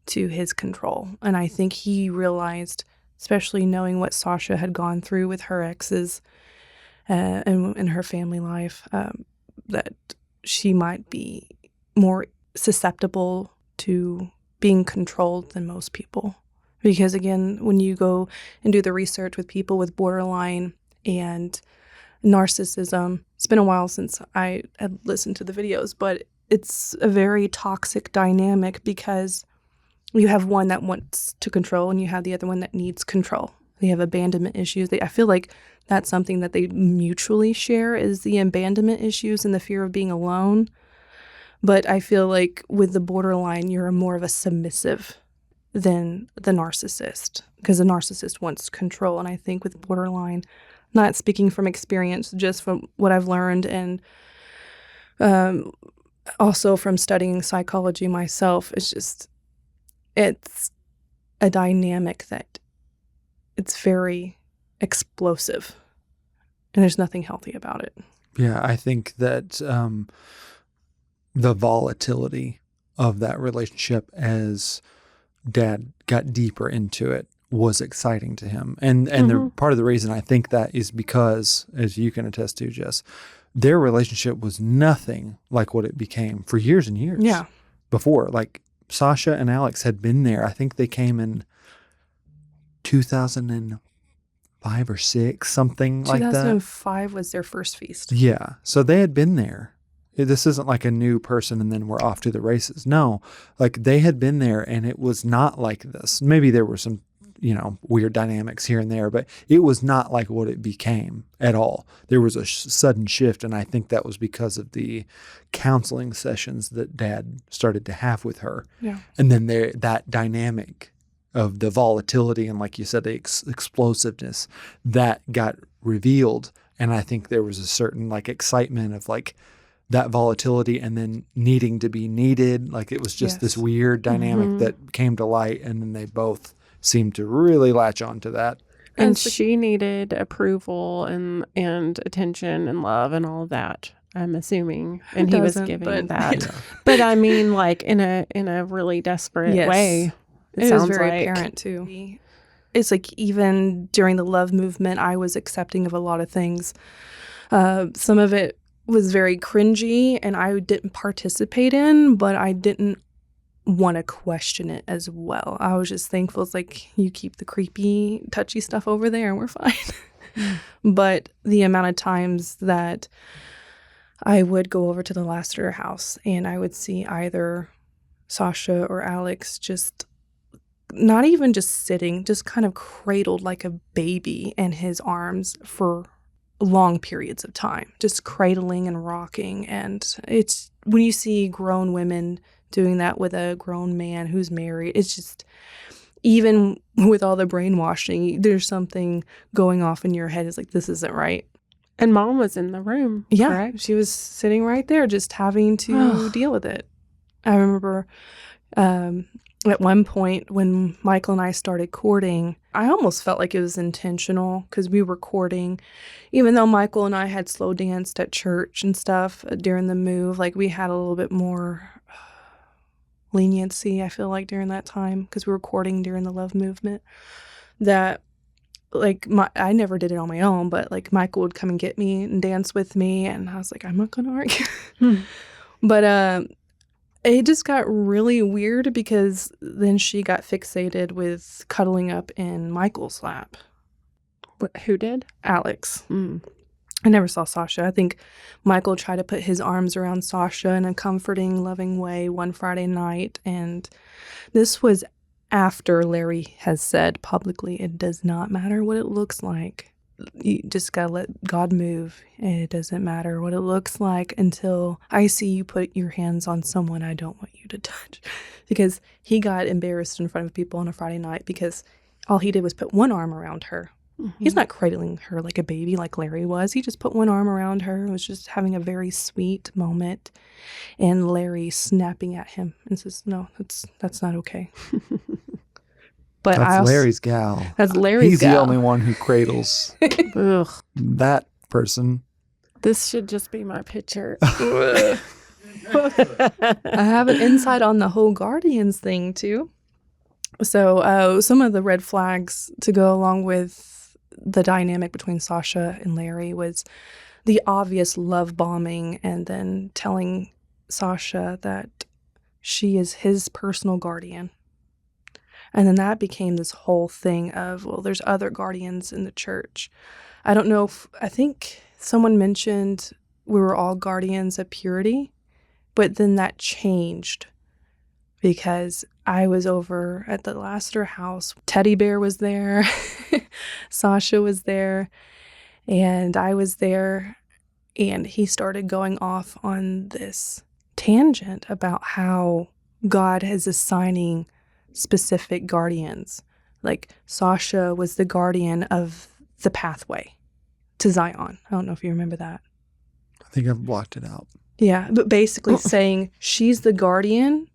to his control. And I think he realized, especially knowing what Sasha had gone through with her exes and in her family life, that she might be more susceptible to being controlled than most people. Because again, when you go and do the research with people with borderline and narcissism, it's been a while since I had listened to the videos, but it's a very toxic dynamic because you have one that wants to control and you have the other one that needs control. They have abandonment issues. I feel like that's something that they mutually share, is the abandonment issues and the fear of being alone. But I feel like with the borderline, you're more of a submissive than the narcissist, because the narcissist wants control. And I think with borderline, not speaking from experience, just from what I've learned and also from studying psychology myself, it's a dynamic that it's very explosive and there's nothing healthy about it. Yeah, I think that the volatility of that relationship as Dad got deeper into it was exciting to him. And the part of the reason I think that is because, as you can attest to, Jess, their relationship was nothing like what it became for years and years. Yeah. Before, like Sasha and Alex had been there. I think they came in 2005 or 6, something like that. 2005 was their first feast. Yeah. So they had been there. This isn't like a new person and then we're off to the races. No, like they had been there and it was not like this. Maybe there were some, weird dynamics here and there, but it was not like what it became at all. There was a sudden shift. And I think that was because of the counseling sessions that Dad started to have with her. Yeah. And then that dynamic of the volatility and, like you said, the explosiveness that got revealed. And I think there was a certain excitement of that volatility and then needing to be needed. Like it was just this weird dynamic that came to light, and then they both seemed to really latch on to that. And she needed approval and attention and love and all of that, I'm assuming. And he was giving that. Yeah. But I mean, in a really desperate way. It was very apparent too. It's even during the love movement, I was accepting of a lot of things. Some of it was very cringy and I didn't participate in, but I didn't want to question it as well. I was just thankful. It's you keep the creepy, touchy stuff over there and we're fine. But the amount of times that I would go over to the Lasiter house and I would see either Sasha or Alex just not even just sitting, just kind of cradled like a baby in his arms for long periods of time, just cradling and rocking. And it's when you see grown women doing that with a grown man who's married, it's just, even with all the brainwashing, there's something going off in your head. It's this isn't right. And Mom was in the room. Yeah, correct? She was sitting right there just having to deal with it. I remember at one point when Michael and I started courting, I almost felt like it was intentional because we were courting. Even though Michael and I had slow danced at church and stuff during the move, we had a little bit more leniency, I feel like, during that time because we were courting during the love movement. That I never did it on my own, but Michael would come and get me and dance with me, and I was I'm not going to argue. But it just got really weird because then she got fixated with cuddling up in Michael's lap. Who did? Alex. Mm. I never saw Sasha. I think Michael tried to put his arms around Sasha in a comforting, loving way one Friday night. And this was after Larry has said publicly, it does not matter what it looks like. You just got to let God move. It doesn't matter what it looks like until I see you put your hands on someone I don't want you to touch. Because he got embarrassed in front of people on a Friday night because all he did was put one arm around her. Mm-hmm. He's not cradling her like a baby like Larry was. He just put one arm around her and was just having a very sweet moment. And Larry snapping at him and says, no, that's not okay. But that's Larry's gal. That's Larry's gal. He's the only one who cradles that person. This should just be my picture. I have an insight on the whole Guardians thing, too. So some of the red flags to go along with the dynamic between Sasha and Larry was the obvious love bombing and then telling Sasha that she is his personal guardian. And then that became this whole thing of, well, there's other guardians in the church. I don't know I think someone mentioned we were all guardians of purity, but then that changed because I was over at the Lasiter house. Teddy Bear was there. Sasha was there. And I was there. And he started going off on this tangent about how God is assigning specific guardians. Like Sasha was the guardian of the pathway to Zion. I don't know if you remember that. I think I've blocked it out. Yeah, but basically saying she's the guardian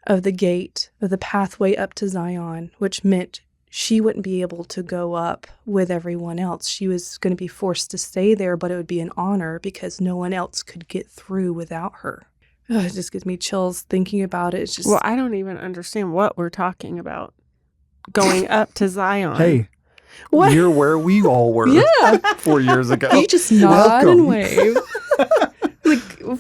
of the gate, of the pathway up to Zion, which meant she wouldn't be able to go up with everyone else. She was going to be forced to stay there, but it would be an honor because no one else could get through without her. Ugh, it just gives me chills thinking about it. It's just... Well, I don't even understand what we're talking about. Going up to Zion. Hey, what? You're where we all were 4 years ago. You just nod Welcome. and wave.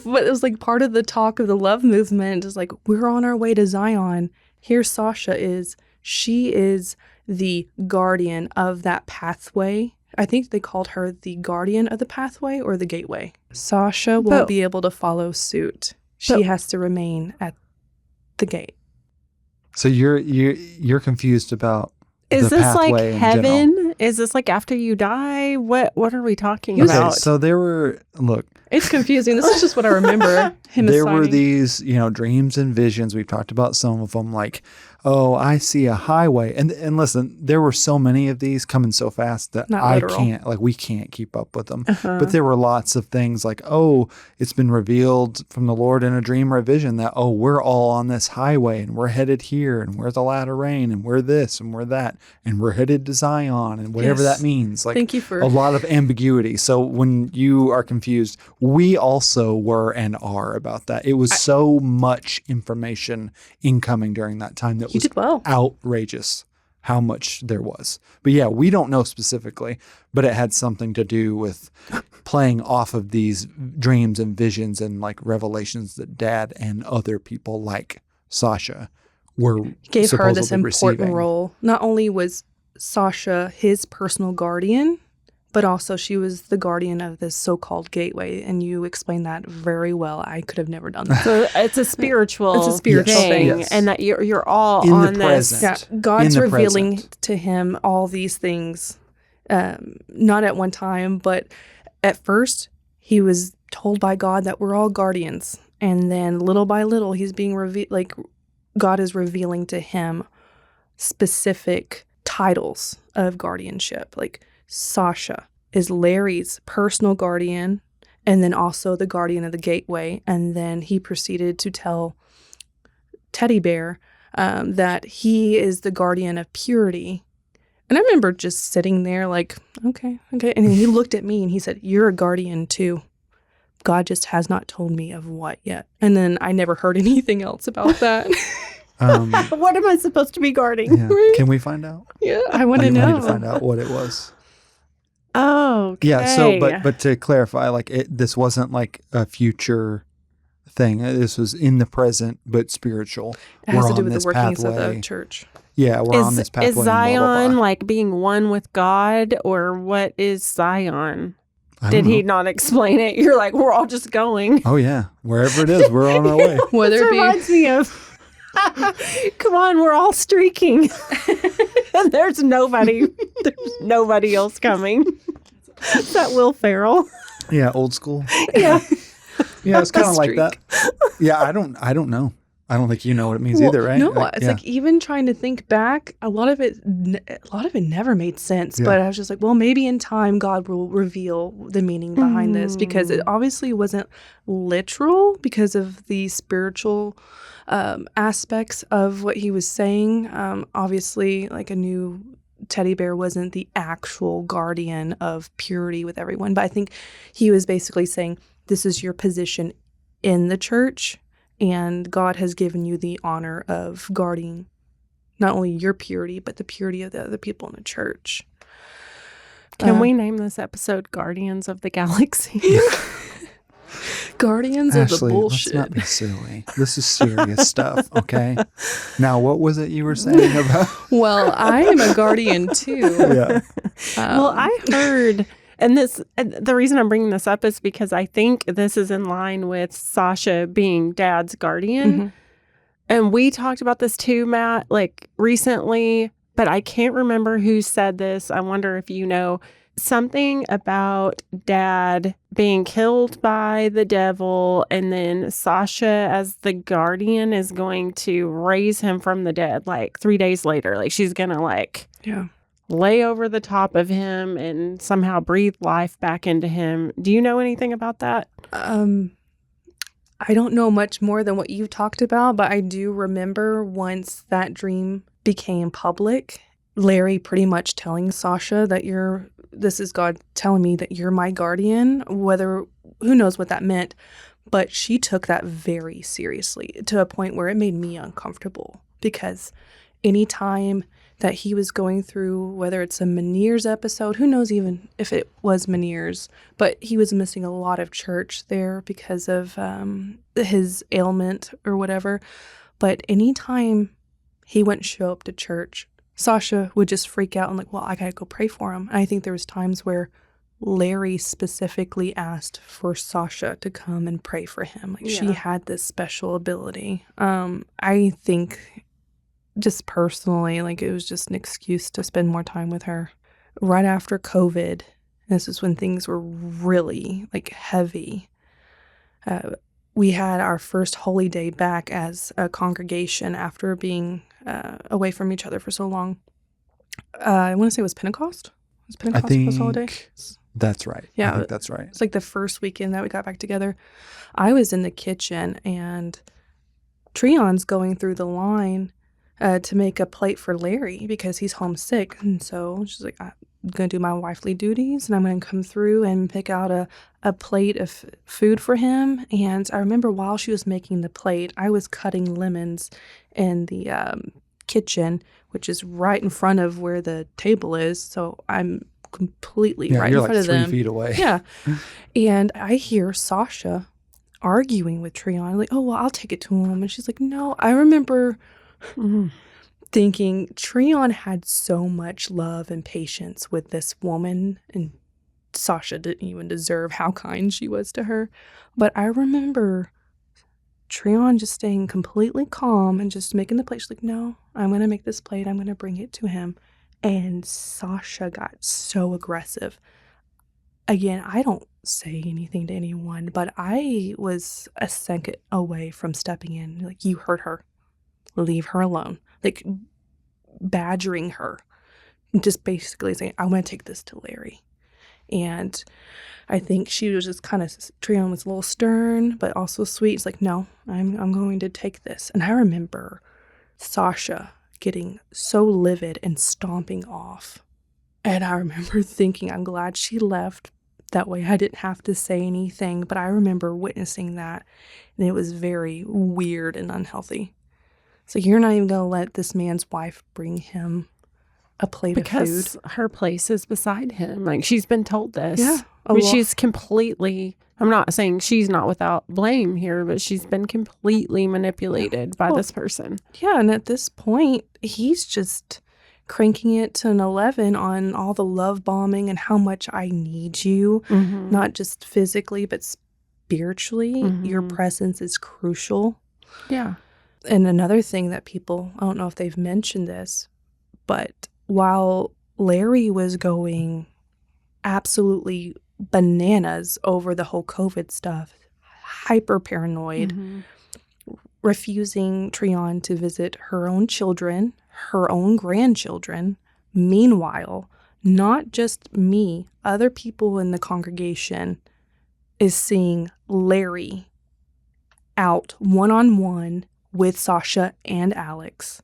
But it was like part of the talk of the love movement is like, we're on our way to Zion. Here Sasha is. She is the guardian of that pathway. I think they called her the guardian of the pathway or the gateway. Sasha won't be able to follow suit. She has to remain at the gate. So you're confused about is the this like pathway in heaven? general. Is this like after you die? What are we talking Okay, about? so there were It's confusing. This is just what I remember him there assigning. were these, dreams and visions. We've talked about some of them, like, oh, I see a highway. And listen, there were so many of these coming so fast that we can't keep up with them. Uh-huh. But there were lots of things like, oh, it's been revealed from the Lord in a dream or a vision that, oh, we're all on this highway and we're headed here and we're the latter rain and we're this and we're that and we're headed to Zion and whatever that means. Like, thank you for a lot of ambiguity. So when you are confused, we also were and are about that. It was so much information incoming during that time that was outrageous how much there was. But yeah, we don't know specifically, but it had something to do with playing off of these dreams and visions and like revelations that Dad and other people like Sasha were gave her this important receiving. role. Not only was Sasha his personal guardian, but also she was the guardian of this so-called gateway, and you explained that very well. I could have never done that. So it's a spiritual thing, yes. and that you're all in on the this. present. Yeah, God's In the revealing present. to him all these things, not at one time, but at first he was told by God that we're all guardians, and then little by little he's being like God is revealing to him specific titles of guardianship, like Sasha is Larry's personal guardian and then also the guardian of the gateway. And then he proceeded to tell Teddy Bear that he is the guardian of purity. And I remember just sitting there like, okay. And he looked at me and he said, you're a guardian too. God just has not told me of what yet. And then I never heard anything else about that. What am I supposed to be guarding? Yeah. Can we find out? Yeah, I want to I know. need to find out what it was. Oh, okay. Yeah. So, but to clarify, like this wasn't like a future thing. This was in the present, but spiritual. It has We're to do on with the this workings of pathway. the church. Yeah, we're on this pathway. Is and blah, blah, Zion blah. like being one with God, or what is Zion? I Did don't he know. not explain it? You're like, we're all just going. Oh, yeah. Wherever it is, we're on our way. Whether This it be reminds me of, come on, we're all streaking. And there's nobody else coming. Is that Will Ferrell? Yeah, old school. Yeah. Yeah, it's kind of like Streak. that. Yeah, I don't know. I don't think you know what it means Well, either, right? No, Like, it's yeah. like even trying to think back, a lot of it never made sense. Yeah. But I was just like, well, maybe in time God will reveal the meaning behind this, because it obviously wasn't literal because of the spiritual aspects of what he was saying. Obviously, like a new teddy bear wasn't the actual guardian of purity with everyone, but I think he was basically saying, this is your position in the church, and God has given you the honor of guarding not only your purity, but the purity of the other people in the church. Can we name this episode Guardians of the Galaxy? Guardians of the Ashley, bullshit. let's not be silly. This is serious stuff, okay? Now, what was it you were saying about? Well, I am a guardian too. Yeah. Well, I heard, and the reason I'm bringing this up is because I think this is in line with Sasha being Dad's guardian. Mhm. And we talked about this too, Matt, like recently, but I can't remember who said this. I wonder if you know something about Dad being killed by the devil, and then Sasha, as the guardian, is going to raise him from the dead like 3 days later. Like she's going to like Yeah. lay over the top of him and somehow breathe life back into him. Do you know anything about that? I don't know much more than what you've talked about, but I do remember once that dream became public, Larry pretty much telling Sasha that this is God telling me that you're my guardian, who knows what that meant, but she took that very seriously to a point where it made me uncomfortable, because anytime that he was going through, whether it's a Meniere's episode, who knows even if it was Meniere's, but he was missing a lot of church there because of his ailment or whatever. But anytime he wouldn't show up to church, Sasha would just freak out and like, well, I gotta go pray for him. And I think there was times where Larry specifically asked for Sasha to come and pray for him. Like she had this special ability. I think just personally, like it was just an excuse to spend more time with her. Right after COVID, this is when things were really like heavy. We had our first holy day back as a congregation after being away from each other for so long. I want to say it was Pentecost. Was Pentecost the first holiday? That's right. Yeah. I think that's right. It's like the first weekend that we got back together. I was in the kitchen and Treon's going through the line to make a plate for Larry because he's homesick. And so she's like, I'm going to do my wifely duties and I'm going to come through and pick out a plate of food for him. And I remember while she was making the plate, I was cutting lemons in the kitchen, which is right in front of where the table is. So I'm completely right in front of them. 3 feet away. Yeah. And I hear Sasha arguing with Treon, like, oh, well, I'll take it to him. And she's like, no. I remember thinking Treon had so much love and patience with this woman, and Sasha didn't even deserve how kind she was to her. But I remember Treon just staying completely calm and just making the plate. She's like, no, I'm going to make this plate. I'm going to bring it to him. And Sasha got so aggressive. Again, I don't say anything to anyone, but I was a second away from stepping in. Like, you hurt her. Leave her alone. Like, badgering her. Just basically saying, I want to take this to Larry. And I think she was just kind of, Treon was a little stern, but also sweet. It's like, no, I'm going to take this. And I remember Sasha getting so livid and stomping off. And I remember thinking, I'm glad she left. That way I didn't have to say anything. But I remember witnessing that. And it was very weird and unhealthy. So you're not even going to let this man's wife bring him a plate of food? Because her place is beside him. Like, she's been told this. Yeah. I mean, she's completely, I'm not saying she's not without blame here, but she's been completely manipulated by this person. Yeah, and at this point, he's just cranking it to an 11 on all the love bombing and how much I need you, not just physically, but spiritually. Your presence is crucial. Yeah. And another thing that people, I don't know if they've mentioned this, but while Larry was going absolutely bananas over the whole COVID stuff, hyper paranoid, refusing Treon to visit her own children, her own grandchildren. Meanwhile, not just me, other people in the congregation is seeing Larry out one-on-one with Sasha and Alex.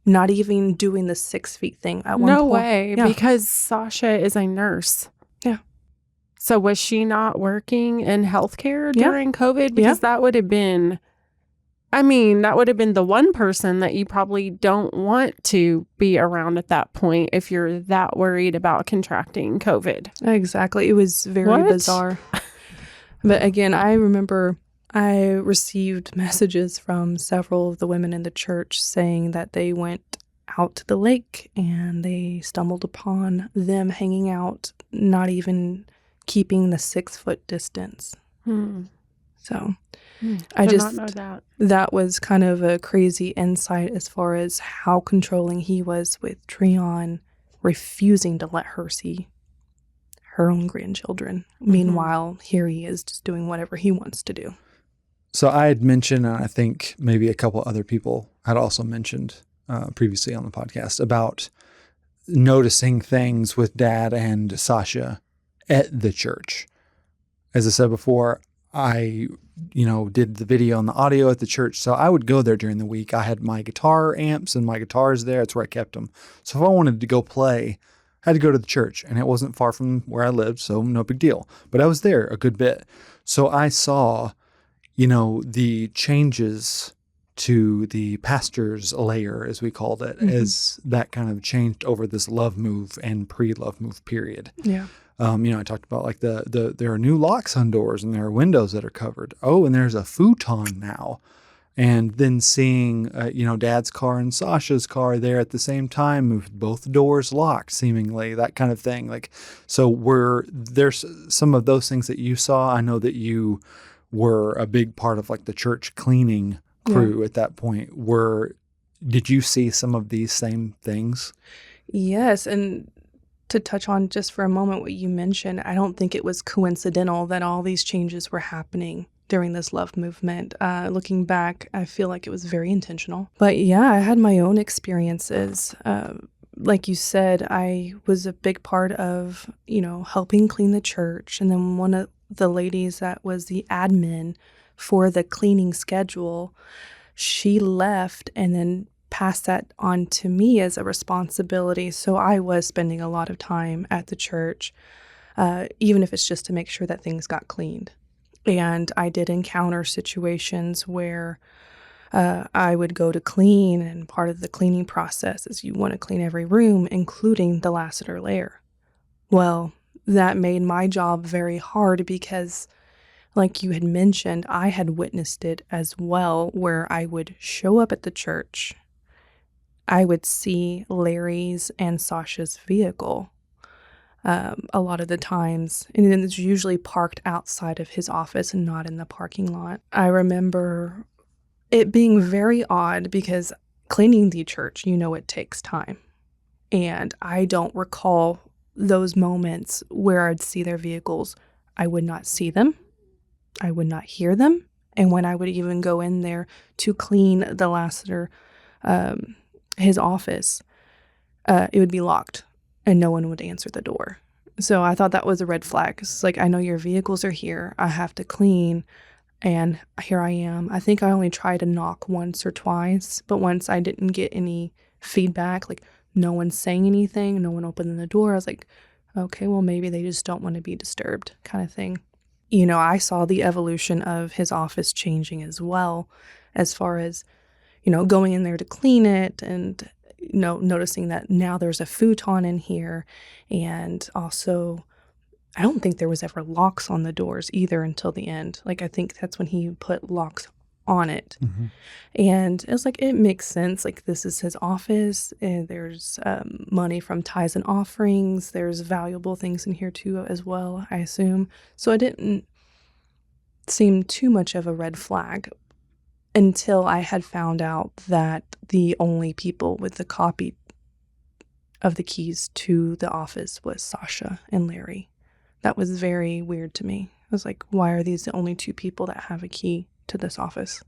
Not even doing the 6 feet thing at one point. No way, Yeah. because Sasha is a nurse. Yeah. So was she not working in healthcare during COVID? Because that would have been, I mean, that would have been the one person that you probably don't want to be around at that point if you're that worried about contracting COVID. Exactly. It was very bizarre. But again, I remember I received messages from several of the women in the church saying that they went out to the lake and they stumbled upon them hanging out, not even keeping the 6-foot distance. So I did just not know that was kind of a crazy insight as far as how controlling he was with Treon, refusing to let her see her own grandchildren. Meanwhile, here he is just doing whatever he wants to do. So I had mentioned, and I think maybe a couple other people had also mentioned previously on the podcast about noticing things with Dad and Sasha at the church. As I said before, I, did the video and the audio at the church. So I would go there during the week. I had my guitar amps and my guitars there. That's where I kept them. So if I wanted to go play, I had to go to the church, and it wasn't far from where I lived. So no big deal, but I was there a good bit. So I saw, the changes to the pastor's layer, as we called it, as that kind of changed over this love move and pre-love move period. Yeah. I talked about like there are new locks on doors and there are windows that are covered. Oh, and there's a futon now. And then seeing, Dad's car and Sasha's car there at the same time, with both doors locked, seemingly, that kind of thing. Like, so there's some of those things that you saw. I know that you were a big part of like the church cleaning crew at that point. Did you see some of these same things? Yes. And to touch on just for a moment what you mentioned, I don't think it was coincidental that all these changes were happening during this love movement. Looking back, I feel like it was very intentional. But yeah, I had my own experiences. Like you said, I was a big part of, helping clean the church. And then one of the ladies that was the admin for the cleaning schedule, she left and then passed that on to me as a responsibility. So I was spending a lot of time at the church, even if it's just to make sure that things got cleaned. And I did encounter situations where I would go to clean, and part of the cleaning process is you want to clean every room, including the Lasiter layer. Well, that made my job very hard because, like you had mentioned, I had witnessed it as well, where I would show up at the church. I would see Larry's and Sasha's vehicle a lot of the times, and then it's usually parked outside of his office and not in the parking lot. I remember it being very odd because cleaning the church, it takes time. And I don't recall those moments where I'd see their vehicles. I would not see them. I would not hear them. And when I would even go in there to clean the Lasiter, his office, it would be locked and no one would answer the door. So I thought that was a red flag. It's like, I know your vehicles are here. I have to clean. And here I am. I think I only tried to knock once or twice, but once I didn't get any feedback, like no one saying anything, no one opening the door, I was like, okay, well, maybe they just don't want to be disturbed, kind of thing. I saw the evolution of his office changing as well, as far as, going in there to clean it and, noticing that now there's a futon in here. And also I don't think there was ever locks on the doors either until the end. Like, I think that's when he put locks on it. And it was like, it makes sense. Like, this is his office, and there's money from tithes and offerings. There's valuable things in here too as well, I assume. So it didn't seem too much of a red flag until I had found out that the only people with the copy of the keys to the office was Sasha and Larry. That was very weird to me. I was like, why are these the only two people that have a key to this office?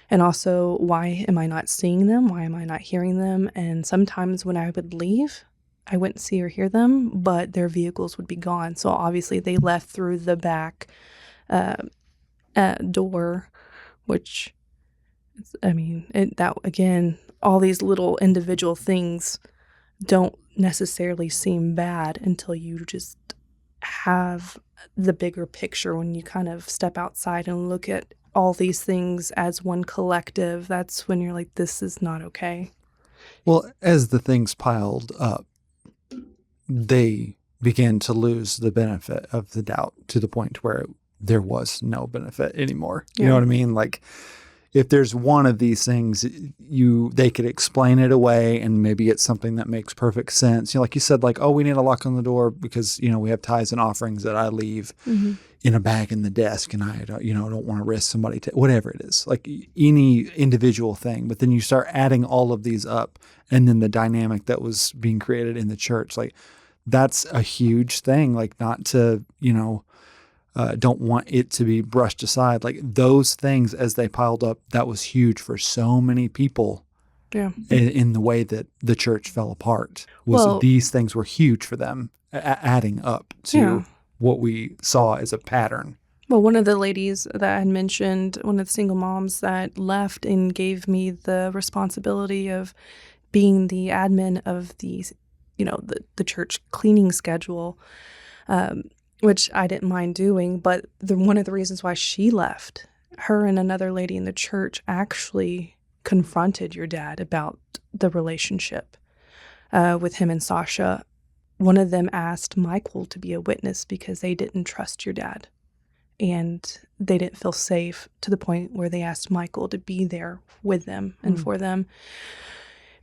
And also, why am I not seeing them? Why am I not hearing them? And sometimes when I would leave, I wouldn't see or hear them, but their vehicles would be gone. So obviously they left through the back door, which, I mean, that again, all these little individual things don't necessarily seem bad until you just have the bigger picture. When you kind of step outside and look at all these things as one collective, that's when you're like, this is not okay. Well, as the things piled up, they began to lose the benefit of the doubt to the point where there was no benefit anymore. You know what I mean? Like, if there's one of these things, they could explain it away, and maybe it's something that makes perfect sense. You know, like you said, like, oh, we need a lock on the door because, you know, we have tithes and offerings that I leave in a bag in the desk, and I don't want to risk somebody whatever it is, like any individual thing. But then you start adding all of these up, and then the dynamic that was being created in the church, like, that's a huge thing. Like, not to, don't want it to be brushed aside. Like, those things, as they piled up, that was huge for so many people. Yeah. In the way that the church fell apart, these things were huge for them, adding up to what we saw as a pattern. Well, one of the ladies that I had mentioned, one of the single moms that left and gave me the responsibility of being the admin of the church cleaning schedule, which I didn't mind doing. But one of the reasons why she left, her and another lady in the church actually confronted your dad about the relationship with him and Sasha. One of them asked Michael to be a witness because they didn't trust your dad. And they didn't feel safe to the point where they asked Michael to be there with them and for them.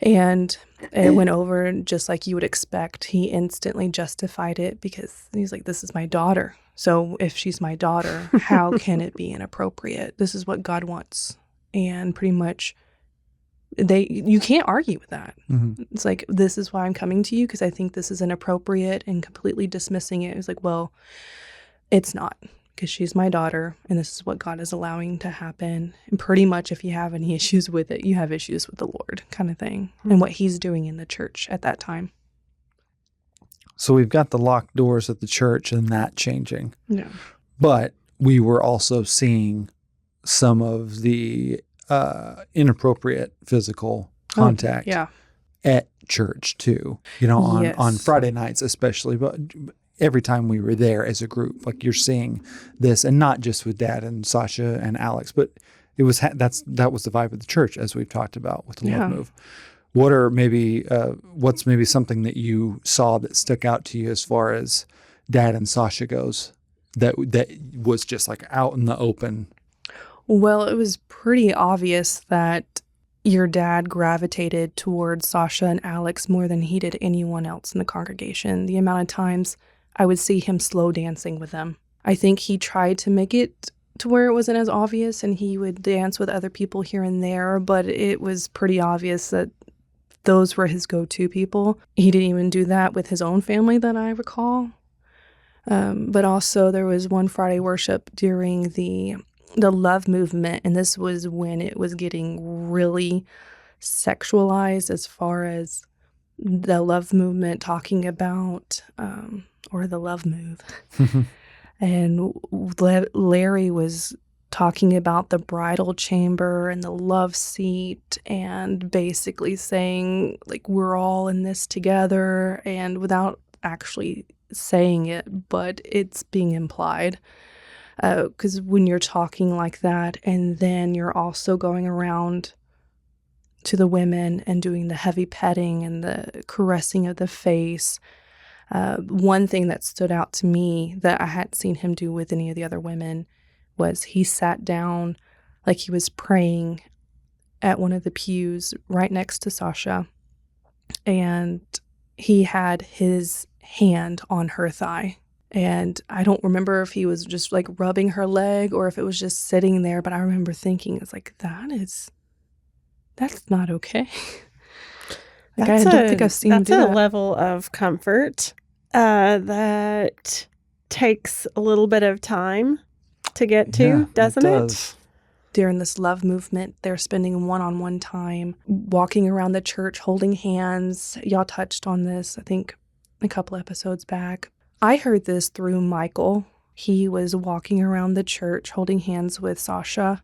And it went over just like you would expect. He instantly justified it because he's like, this is my daughter. So if she's my daughter, how can it be inappropriate? This is what God wants. And pretty much you can't argue with that. It's like, this is why I'm coming to you, because I think this is inappropriate, and completely dismissing it. It's like, well, it's not, because she's my daughter, and this is what God is allowing to happen. And pretty much, if you have any issues with it, you have issues with the Lord, kind of thing, and what he's doing in the church at that time. So we've got the locked doors at the church and that changing. Yeah. But we were also seeing some of the inappropriate physical contact at church too, on Friday nights especially, but every time we were there as a group. Like, you're seeing this, and not just with Dad and Sasha and Alex, but it was that was the vibe of the church, as we've talked about with the Love Move. What are what's maybe something that you saw that stuck out to you as far as Dad and Sasha goes, that was just like out in the open? Well, it was pretty obvious that your dad gravitated towards Sasha and Alex more than he did anyone else in the congregation. The amount of times I would see him slow dancing with them. I think he tried to make it to where it wasn't as obvious, and he would dance with other people here and there, but it was pretty obvious that those were his go-to people. He didn't even do that with his own family that I recall. But also there was one Friday worship during the Love movement, and this was when it was getting really sexualized, as far as the Love movement talking about, or the Love Move. And Larry was talking about the bridal chamber and the love seat, and basically saying, like, we're all in this together, and without actually saying it, but it's being implied. Because when you're talking like that, and then you're also going around to the women and doing the heavy petting and the caressing of the face, One thing that stood out to me that I hadn't seen him do with any of the other women was he sat down like he was praying at one of the pews right next to Sasha, and he had his hand on her thigh. And I don't remember if he was just like rubbing her leg or if it was just sitting there, but I remember thinking, it's like, that's not okay. Like, I don't think I've seen him do that. That's a level of comfort that takes a little bit of time to get to, doesn't it? During this love movement, they're spending one-on-one time, walking around the church, holding hands. Y'all touched on this, I think, a couple episodes back. I heard this through Michael. He was walking around the church, holding hands with Sasha,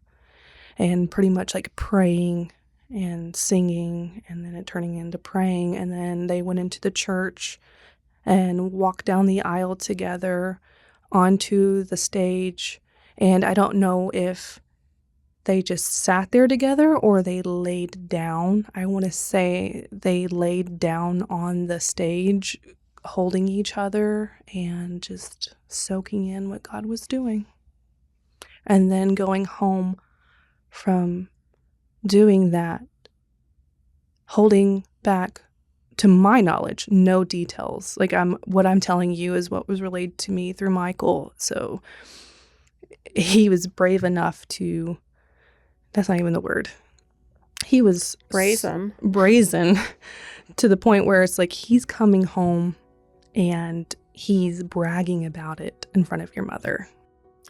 and pretty much like praying and singing, and then it turning into praying. And then they went into the church and walked down the aisle together onto the stage. And I don't know if they just sat there together or they laid down. I want to say they laid down on the stage, holding each other and just soaking in what God was doing. And then going home from doing that, holding back, to my knowledge, no details. Like, what I'm telling you is what was relayed to me through Michael. So he was brave enough to, that's not even the word. He was brazen to the point where it's like he's coming home and he's bragging about it in front of your mother.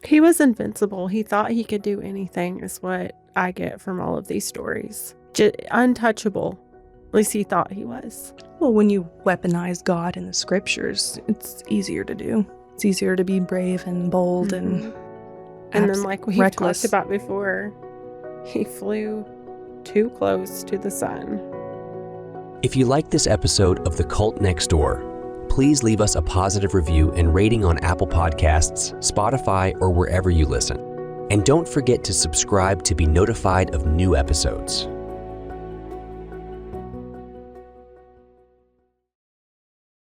He was invincible. He thought he could do anything, is what I get from all of these stories. Untouchable. At least he thought he was. Well, when you weaponize God in the scriptures, it's easier to do. It's easier to be brave and bold and then, like we've reckless. Talked about before, he flew too close to the sun. If you like this episode of The Cult Next Door, please leave us a positive review and rating on Apple Podcasts, Spotify, or wherever you listen. And don't forget to subscribe to be notified of new episodes.